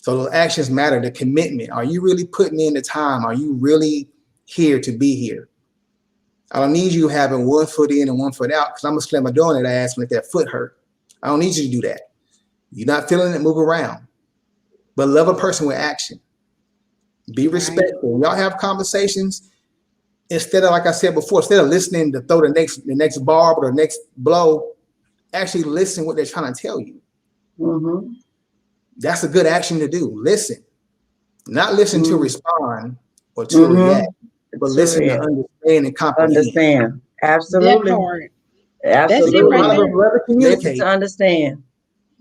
So those actions matter. The commitment. Are you really putting in the time? Are you really here to be here? I don't need you having one foot in and one foot out because I'm gonna slam my door in that ass and let that foot hurt. I don't need you to do that. You're not feeling it, move around. But love a person with action. Be Right. respectful. Y'all have conversations instead of, like I said before, instead of listening to throw the next barb or the next blow. Actually listen what they're trying to tell you. Hmm. That's a good action to do. Listen, not listen to Hmm. respond or to react, Hmm. but To listen to understand and comprehend. understand. That Absolutely. part. That's it A right lot of Absolutely. us there. love to Listen to communicate. understand.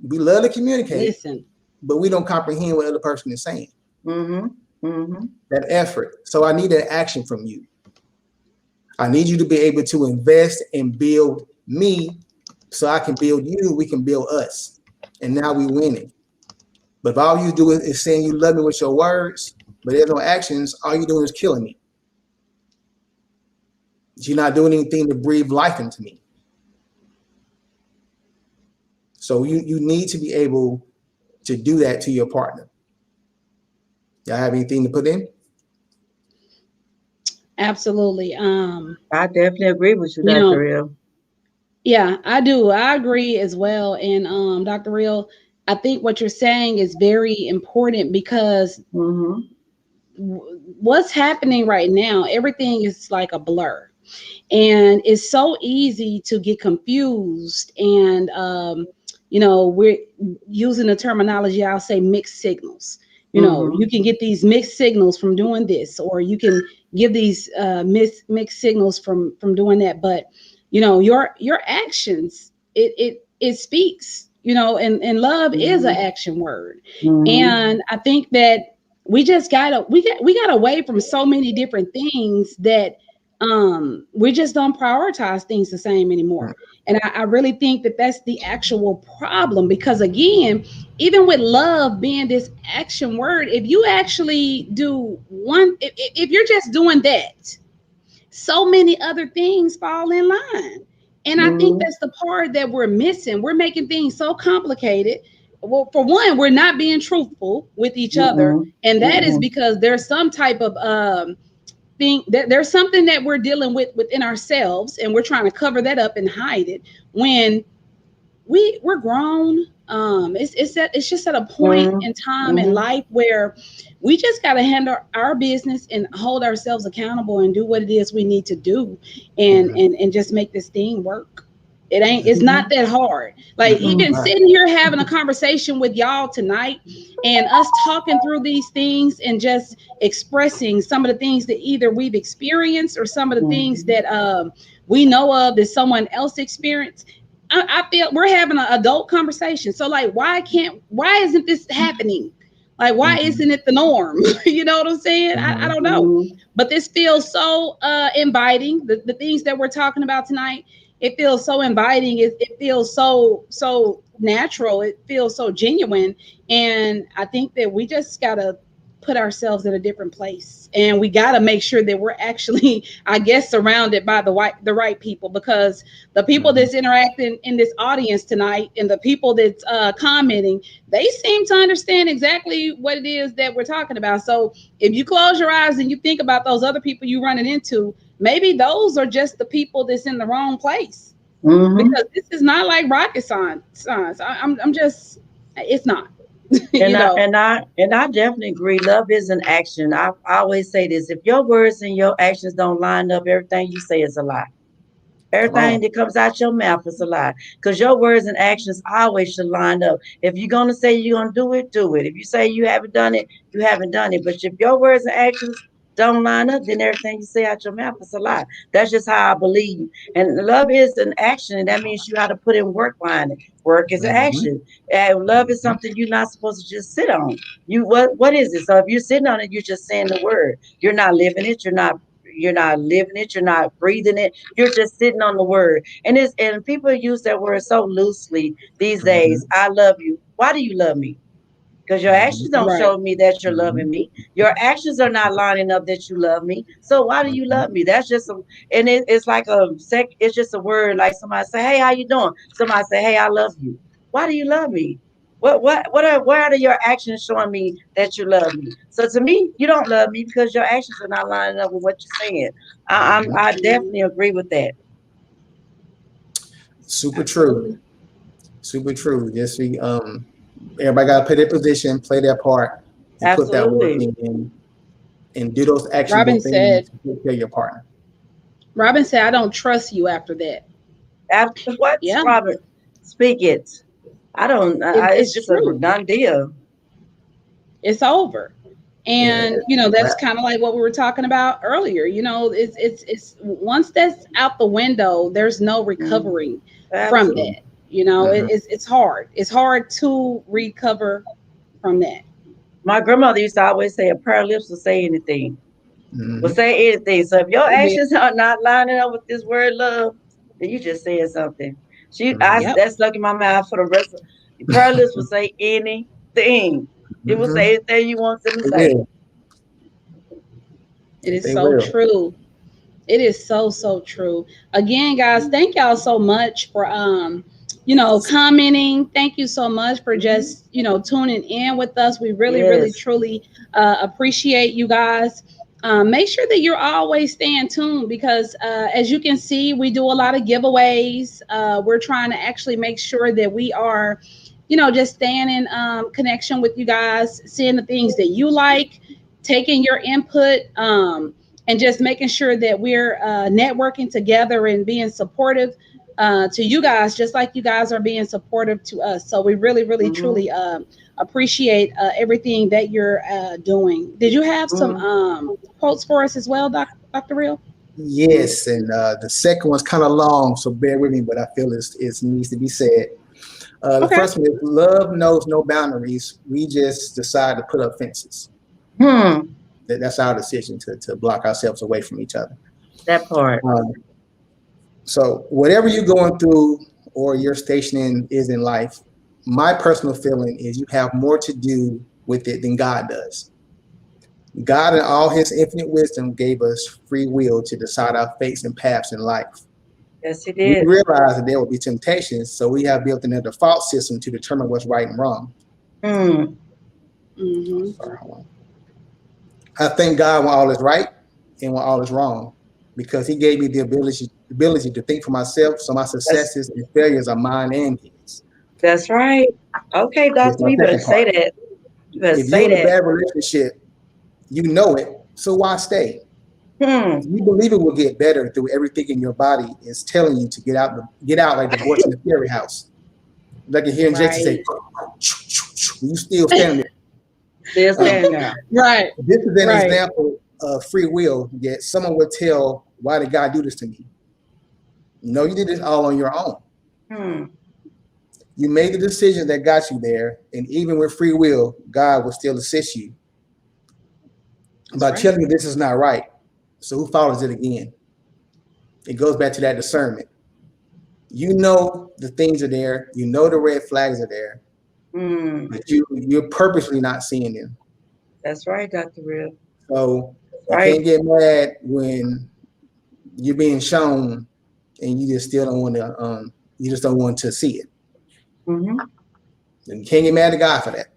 We love to communicate, Listen. but we don't comprehend what the other person is saying. Hmm. Hmm. That effort. So I need that action from you. I need you to be able to invest and build me so I can build you. We can build us. And now we winning. But if all you do is saying you love me with your words, but there's no actions, all you're doing is killing me. You're not doing anything to breathe life into me. So you need to be able to do that to your partner. Y'all have anything to put in? Absolutely. I definitely agree with you, You Dr. know, Real. yeah, I do. I agree as well. And Dr. Real, I think what you're saying is very important because Hmm. what's happening right now, everything is like a blur. And it's so easy to get confused. And, we're using the terminology, I'll say mixed signals. You Hmm. can get these mixed signals from doing this, or you can give these mixed signals from doing that. But, your actions, it speaks, and love is an Hmm. action word. Hmm. And I think that we got away from so many different things that we just don't prioritize things the same anymore. And I really think that that's the actual problem, because again, even with love being this action word, if you actually do one, if you're just doing that, so many other things fall in line. And I think Mm-hmm. that's the part that we're missing. We're making things so complicated. Well, for one, we're not being truthful with each other. Mm-mm. And that is Mm-mm. because there's some type of thing that there's something that we're dealing with within ourselves, and we're trying to cover that up and hide it when we're grown. It's just at a point Mm-hmm. in time in Mm-hmm. life where we just got to handle our business and hold ourselves accountable and do what it is we need to do, Mhm. and just make this thing work. It's Mhm. not that hard. Like Mhm. even Right. sitting here having a conversation with y'all tonight and us talking through these things and just expressing some of the things that either we've experienced or some of the things Mm-hmm. that we know of that someone else experienced. I feel we're having an adult conversation. So like, why isn't this happening? Like, why Mhm. isn't it the norm? You know what I'm saying? I Mhm. don't know. Mm-hmm. But this feels so inviting. The things that we're talking about tonight, it feels so inviting. It feels so natural. It feels so genuine. And I think that we just gotta put ourselves in a different place, and we got to make sure that we're actually, I guess, surrounded by the right people, because the people Mhm. that's interacting in this audience tonight and the people that's commenting, they seem to understand exactly what it is that we're talking about. So if you close your eyes and you think about those other people you running into, maybe those are just the people that's in the wrong place, Mm-hmm. because this is not like rocket science. I'm just, it's not. And you I know. and I and I definitely agree. Love is an action. I always say this: if your words and your actions don't line up, everything you say is a lie. Come Everything on. that comes out your mouth is a lie. Because your words and actions always should line up. If you're gonna say you're gonna do it, do it. If you say you haven't done it, you haven't done it. But if your words and actions don't line up, then everything you say out your mouth is a lie. That's just how I believe. And love is an action, and that means you have to put in work behind it. Work is an Mhm. action. And love is Mhm. something you're not supposed to just sit on. What is it? So if you're sitting on it, you're just saying the word. You're not living it. You're not living it. You're not breathing it. You're just sitting on the word. And people use that word so loosely these days. Mhm. I love you. Why do you love me? Because your actions Mhm. don't Right. show me that you're loving Mhm. me. Your actions are not lining up that you love me. So why do you Mhm. love me? That's just a, and it's like a sec. It's just a word. Like somebody say, "Hey, how you doing?" Somebody say, "Hey, I love you." Why do you love me? What are your actions showing me that you love me? So to me, you don't love me because your actions are not lining up with what you're saying. Mhm. I Mhm. definitely agree with that. Super true. Absolutely. Super true. Just we everybody gotta play their position, play their part, and put that work Absolutely. in and do those actionable Robin things said, to take care of your partner. I don't trust you after that. After what, Yeah, Robert? Speak it. I don't. It's it's just a true. done deal. It's over. Yeah. And that's Right. kind of like what we were talking about earlier. It's once that's out the window, there's no Mm, recovering from absolutely. Mhm. that. Mhm. It's hard. It's hard to recover from that. My grandmother used to always say, "A pair of lips will say anything. Will Mhm. say anything." So if your It will. actions are not lining up with this word love, then you just saying something. Mhm. Yep. That's stuck in my mind for the rest of. A pair of lips will say anything. It will Mhm. say anything you want them to They say. will. It is They so will. true. It is so true. Again, guys, thank y'all so much for commenting. Thank you so much for Mhm. just, tuning in with us. We really Yes. truly appreciate you guys. Make sure that you're always staying tuned, because as you can see, we do a lot of giveaways. We're trying to actually make sure that we are, just staying in connection with you guys, seeing the things that you like, taking your input. And just making sure that we're networking together and being supportive to you guys, just like you guys are being supportive to us. So we really Hmm. truly appreciate everything that you're doing. Did you have some Hmm. quotes for us as well, Dr. Real? Yes, and the second one's kind of long, so bear with me, but I feel it needs to be said. The Okay. first one is love knows no boundaries. We just decide to put up fences. Hmm. That's our decision to block ourselves away from each other. That part. Um, so whatever you're going through or your station is in life, my personal feeling is you have more to do with it than God does. God in all his infinite wisdom gave us free will to decide our fates and paths in life. Yes, he We did. realized that there will be temptations, so we have built in a default system to determine what's right and wrong. Mm. Mm-hmm. Sorry, hold on. I thank God when all is right and when all is wrong, because he gave me the ability to think for myself, so my That's successes and failures are mine and his. that's right. Okay, Here's doctor, my you better second say part. that. You better If you're say in a that. bad relationship, you know it, so why stay? Hmm. You believe it will get better through everything in your body is telling you to get out like the boys in the fairy house. Like you hear Jason say, Right. you still standing Still there. standing there. Right. This is an Right. example of free will, yet someone would tell, why did God do this to me? No, you did this all on your own. Hmm. You made the decision that got you there, and even with free will, God will still assist you That's by right. telling you this is not right. So who follows it again? It goes back to that discernment. You know the things are there, you know the red flags are there, Hmm. but you're purposely not seeing them. That's right, Dr. Real. So That's you right. can't get mad when you're being shown and you just still don't want to you just don't want to see it. Mm-hmm. And you can't get mad at God for that.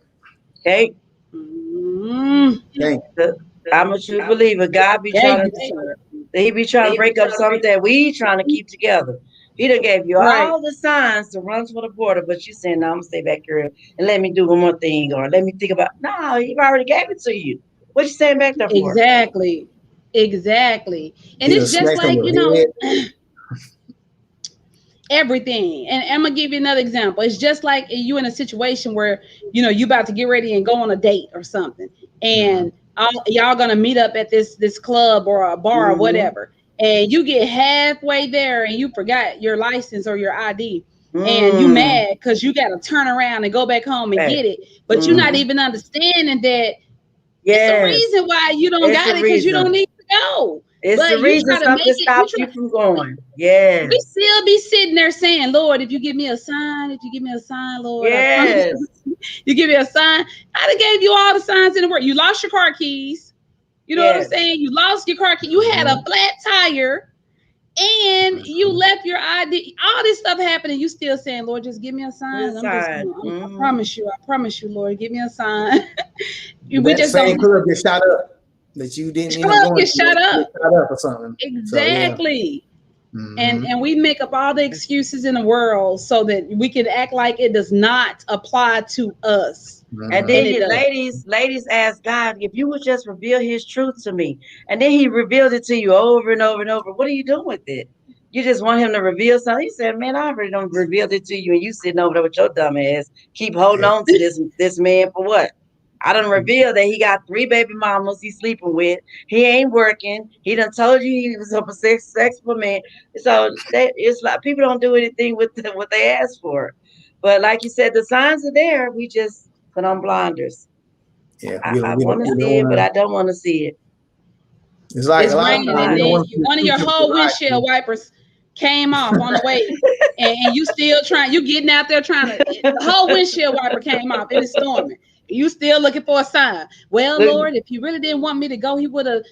Okay. Mm-hmm. Thank I'm a true believer. God be Yeah, trying you to he be trying to break up something that we trying to keep together. He done gave you right. all the signs to run to the border, but you saying, no, I'm gonna stay back here and let me do one more thing, or let me think about no, he already gave it to you. What you saying back there for? Exactly. Exactly. And you. He it's done just smacked on like, your head. everything. And I'm gonna give you another example. It's just like you in a situation where you about to get ready and go on a date or something, Mhm. and y'all gonna meet up at this club or a bar or Mm-hmm. whatever, and you get halfway there and you forgot your license or your ID. And you Mm. mad because you got to turn around and go back home and Right. get it, but you're not Mm-hmm. even understanding that it's a Yes. reason why you don't It's got the it, because you don't reason. need to go. It's the But you reason try to make something it. You stops try. you from going. We Yes. still be sitting there saying, Lord, if you give me a sign, if you give me a sign, Lord, I promise Yes. you give me a sign. I done gave you all the signs in the world. You lost your car keys. You know what I'm Yes. saying? You lost your car key. You had a Mhm. flat tire and you Mhm. left your ID. All this stuff happened, and you still saying, Lord, just give me a sign. This I'm just side. gonna, I Mm-hmm. promise you, Lord, give me a sign. We That just same don't club get shot up that you didn't end shut up up, going get to shut get up. shot up or something. So yeah. Exactly. and Hmm. and we make up all the excuses in the world so that we can act like it does not apply to us, And Hmm. and then it you does. ladies ask God, if you would just reveal his truth to me. And then he reveals it to you over and over and over. What are you doing with it? You just want him to reveal something. He said, man, I already done revealed it to you, and you sitting over there with your dumb ass. Keep holding on to this man for what? I done revealed that he got 3 baby mamas he's sleeping with. He ain't working. He done told you he was a sexual man. So that it's like people don't do anything with what they ask for. But like you said, the signs are there. We just put on blinders. Yeah, I want to see it, but I don't want to see it. it's like It's a lot of Bottom raining, times and we line. don't then want to see the one of truth your till we whole lie windshield to. wipers came off on the way, and you still trying. You getting out there trying to. The whole windshield wiper came off. It is storming. You still looking for a sign. Well, Look, Lord, if you really didn't want me to go, he would have.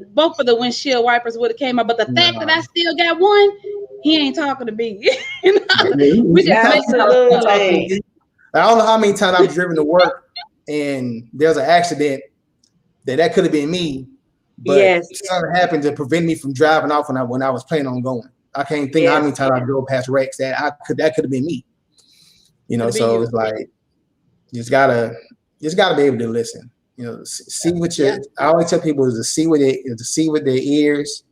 Both of the windshield wipers would have came up. But the fact that I No. still got one, he ain't talking to me. you know, Yeah, we he just make he stuff talking to absolutely. me. I don't know how many times I've driven to work and there's an accident that could have been me, but Yes, something happened to prevent me from driving off when I was planning on going. I can't think how yes. many times I drove past wrecks that could have been me. could have been So you. it's like you just gotta be able to listen. See what Yep. I always tell people is to see with their ears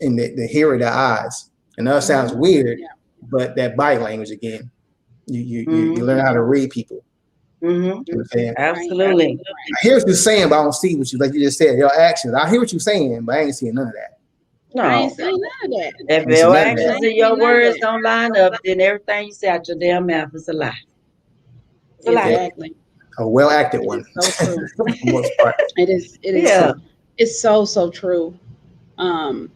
and to hear with their eyes. And that sounds Mm-hmm. weird, Yeah. but that body language again. You Mm-hmm. learn how to read people. Mm-hmm. You know what I'm saying? Right. Absolutely. I hear what you're saying, but I don't see what you like you just said, your actions. I hear what you're saying, but I ain't seeing none of that. I ain't No. saying none of that. If I ain't seeing your none of I that. actions ain't and saying your none of words that. don't line up, then everything you say out your damn mouth is a lie. It's a lie. Yeah. Exactly. A well acted It one is so true. for the most part. It is. It is. Yeah. It's so true. Um,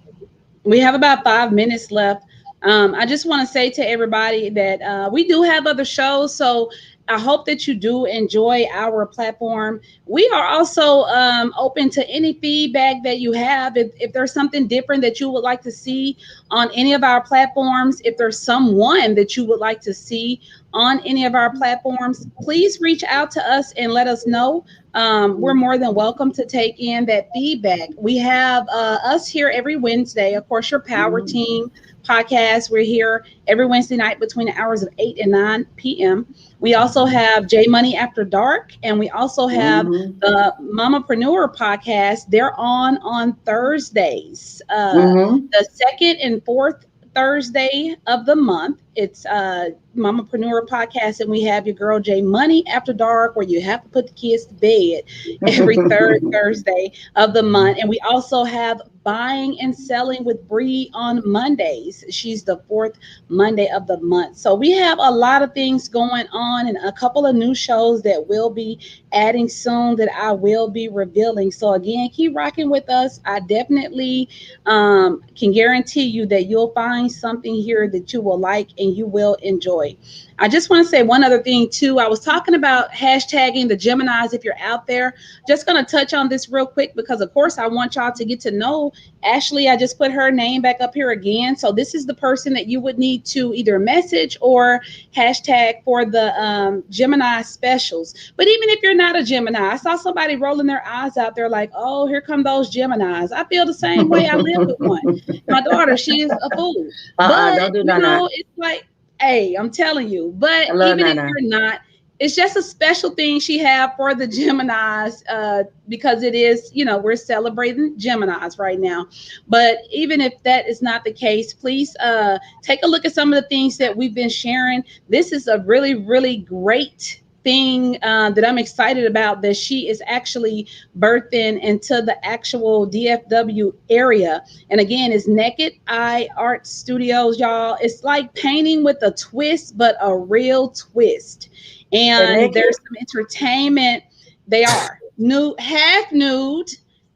we have about 5 minutes left. I just want to say to everybody that we do have other shows. So I hope that you do enjoy our platform. We are also open to any feedback that you have. If there's something different that you would like to see on any of our platforms, if there's someone that you would like to see on any of our platforms, please reach out to us and let us know. We're more than welcome to take in that feedback. We have us here every Wednesday. Of course, your Power Team podcast. We're here every Wednesday night between the hours of 8 and 9 p.m. We also have J Money After Dark, and we also have the Mamapreneur podcast. They're on Thursdays, the second and fourth Thursday of the month. It's Mamapreneur podcast, and we have your girl J Money After Dark, where you have to put the kids to bed every third Thursday of the month. And we also have Buying and Selling with Bree on Mondays. She's the fourth Monday of the month. So we have a lot of things going on, and a couple of new shows that we'll be adding soon that I will be revealing. So again, keep rocking with us. I definitely can guarantee you that you'll find something here that you will like and you will enjoy. I just want to say one other thing too. I was talking about hashtagging the Geminis if you're out there. Just going to touch on this real quick because of course I want y'all to get to know Ashley. I just put her name back up here again. So this is the person that you would need to either message or hashtag for the Gemini specials. But even if you're not a Gemini, I saw somebody rolling their eyes out there like, oh, here come those Geminis. I feel the same way. I live with one. My daughter, she is a fool. But don't do you none know, of it's like, hey, I'm telling you. But I love even if Nana. you're not, it's just a special thing she have for the Geminis because it is, you know, we're celebrating Geminis right now. But even if that is not the case, please take a look at some of the things that we've been sharing. This is a really, really great thing that I'm excited about, that she is actually birthing into the actual DFW area. And again, it's Naked Eye Art Studios, y'all. It's like painting with a twist, but a real twist. And there's some entertainment. They are nude, half nude.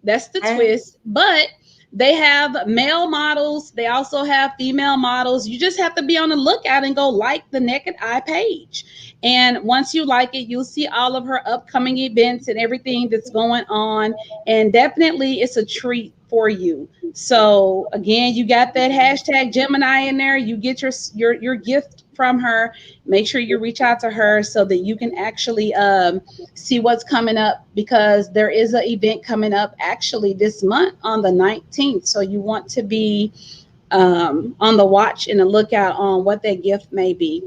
That's the twist. But they have male models. They also have female models. You just have to be on the lookout and go like the Naked Eye page. And once you like it, you'll see all of her upcoming events and everything that's going on. And definitely it's a treat for you. So again, you got that hashtag Gemini in there. You get your gift from her. Make sure you reach out to her so that you can actually see what's coming up, because there is an event coming up actually this month on the 19th. So you want to be on the watch and the lookout on what that gift may be.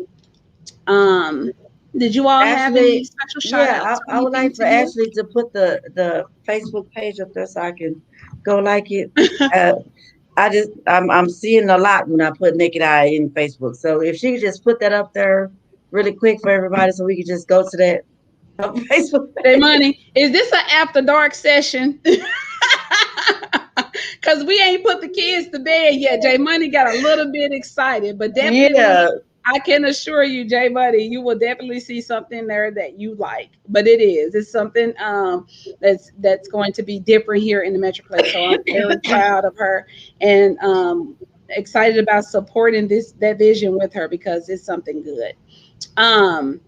Did you all have any special shout outs? I would like for Ashley to put the Facebook page up there so I can go like it. I'm seeing a lot when I put Naked Eye in Facebook. So if she could just put that up there really quick for everybody, so we could just go to that Facebook page. Hey, Money, is this an after dark session? Because we ain't put the kids to bed yet. Jay Money got a little bit excited, but definitely, I can assure you, Jay Money, you will definitely see something there that you like. But it's something that's going to be different here in the Metroplex. So I'm very proud of her and excited about supporting that vision with her, because it's something good. I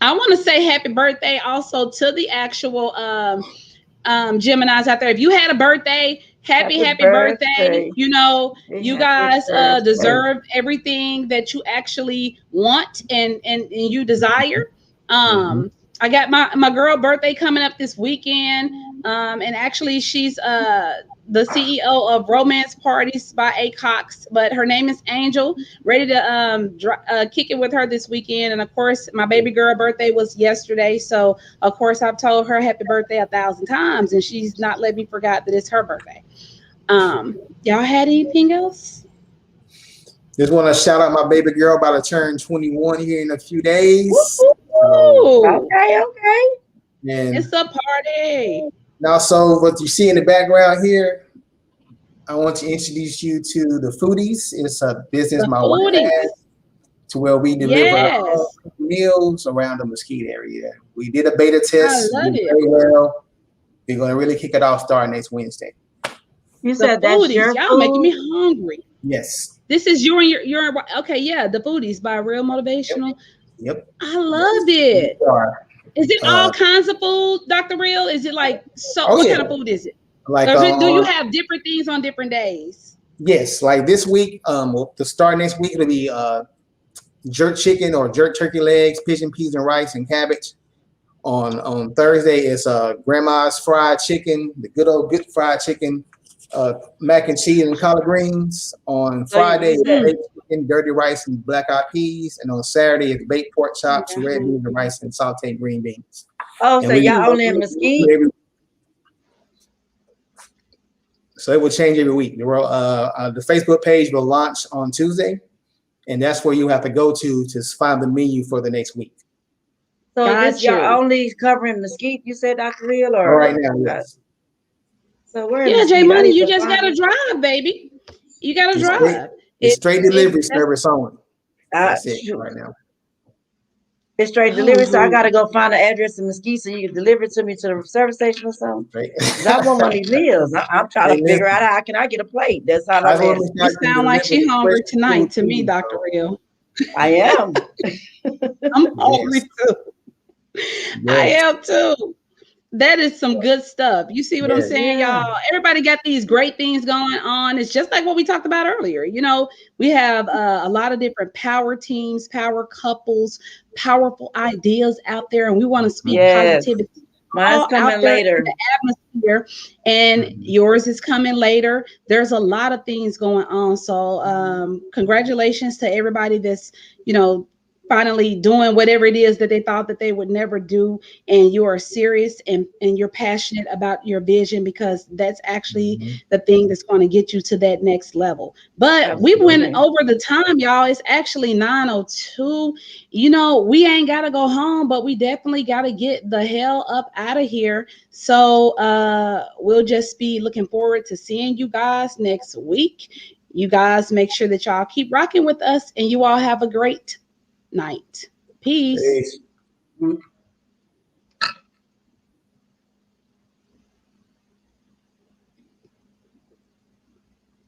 want to say happy birthday also to the actual Geminis out there. If you had a birthday, happy birthday. You know, you guys deserve everything that you actually want and you desire. I got my girl birthday coming up this weekend. And actually she's the CEO of Romance Parties by A. Cox, but her name is Angel. Ready to kick it with her this weekend. And of course, my baby girl birthday was yesterday. So of course I've told her happy birthday 1,000 times, and she's not let me forget that it's her birthday. Y'all had anything else? Just want to shout out my baby girl about to turn 21 here in a few days. Okay. And it's a party. Now, so what you see in the background here, I want to introduce you to the Foodies. It's a business my wife has, to where we deliver meals around the Mesquite area. We did a beta test. I love it. Very well. We're going to really kick it off starting next Wednesday. You said that's Foodies. your Y'all food? making me hungry. Yes. This is your okay, yeah, the Foodies by Real Motivational. Yep. I Yes. love it. We are. Is it all Uh, kinds of food, Dr. Real? Is it like so? oh What yeah. kind of food is it? Like Or do you have different things on different days? yes, like this week, well, to start next week it'll be jerk chicken or jerk turkey legs, pigeon peas and rice and cabbage. On Thursday it's grandma's fried chicken, the good old good fried chicken, mac and cheese and collard greens. On So Friday you it's said, Mm. baked chicken, dirty rice and black eyed peas, and on Saturday it's baked pork chops, Yeah. red beans and rice and sauteed green beans. oh, And so we y'all only in Mesquite? so it will change every week. The Facebook page will launch on Tuesday, and that's where you have to go to find the menu for the next week. So this Got y'all you. only covering Mesquite, you said, Dr. Real, All or right now, yes. so we're in Yeah, Jay Mesquite. I Money, need you to just find gotta it. drive, baby. You gotta It's straight, drive. it's straight It delivery that's service only. That's it Shoot, right now. it's straight delivery, so I oh gotta go find the address in Mesquite so you can deliver it to me to the service station or something. Right. Cause I want one of these meals. I'm trying Hey, to figure out listen, how can I get a plate. That's all I I'm just want to make asking. sure it I can sounds like deliver she the hungry fresh tonight food to to me, you. Dr. So, Real. I am. I'm hungry yes, too. I yes, am too. That is some good stuff. You see what I'm yes. saying, y'all? Yeah. Everybody got these great things going on. It's just like what we talked about earlier. We have a lot of different power teams, power couples, powerful ideas out there, and we want to speak Yes. positivity Mine's all out coming there in later. the atmosphere. And Mhm. yours is coming later. There's a lot of things going on. So, congratulations to everybody that's, you know, finally doing whatever it is that they thought that they would never do, and you are serious and you're passionate about your vision, because that's actually Mhm. the thing that's going to get you to that next level. But we went Absolutely. over the time, y'all. It's actually 9:02. We ain't got to go home, but we definitely got to get the hell up out of here. So we'll just be looking forward to seeing you guys next week. You guys make sure that y'all keep rocking with us, and you all have a great night. Peace. Peace.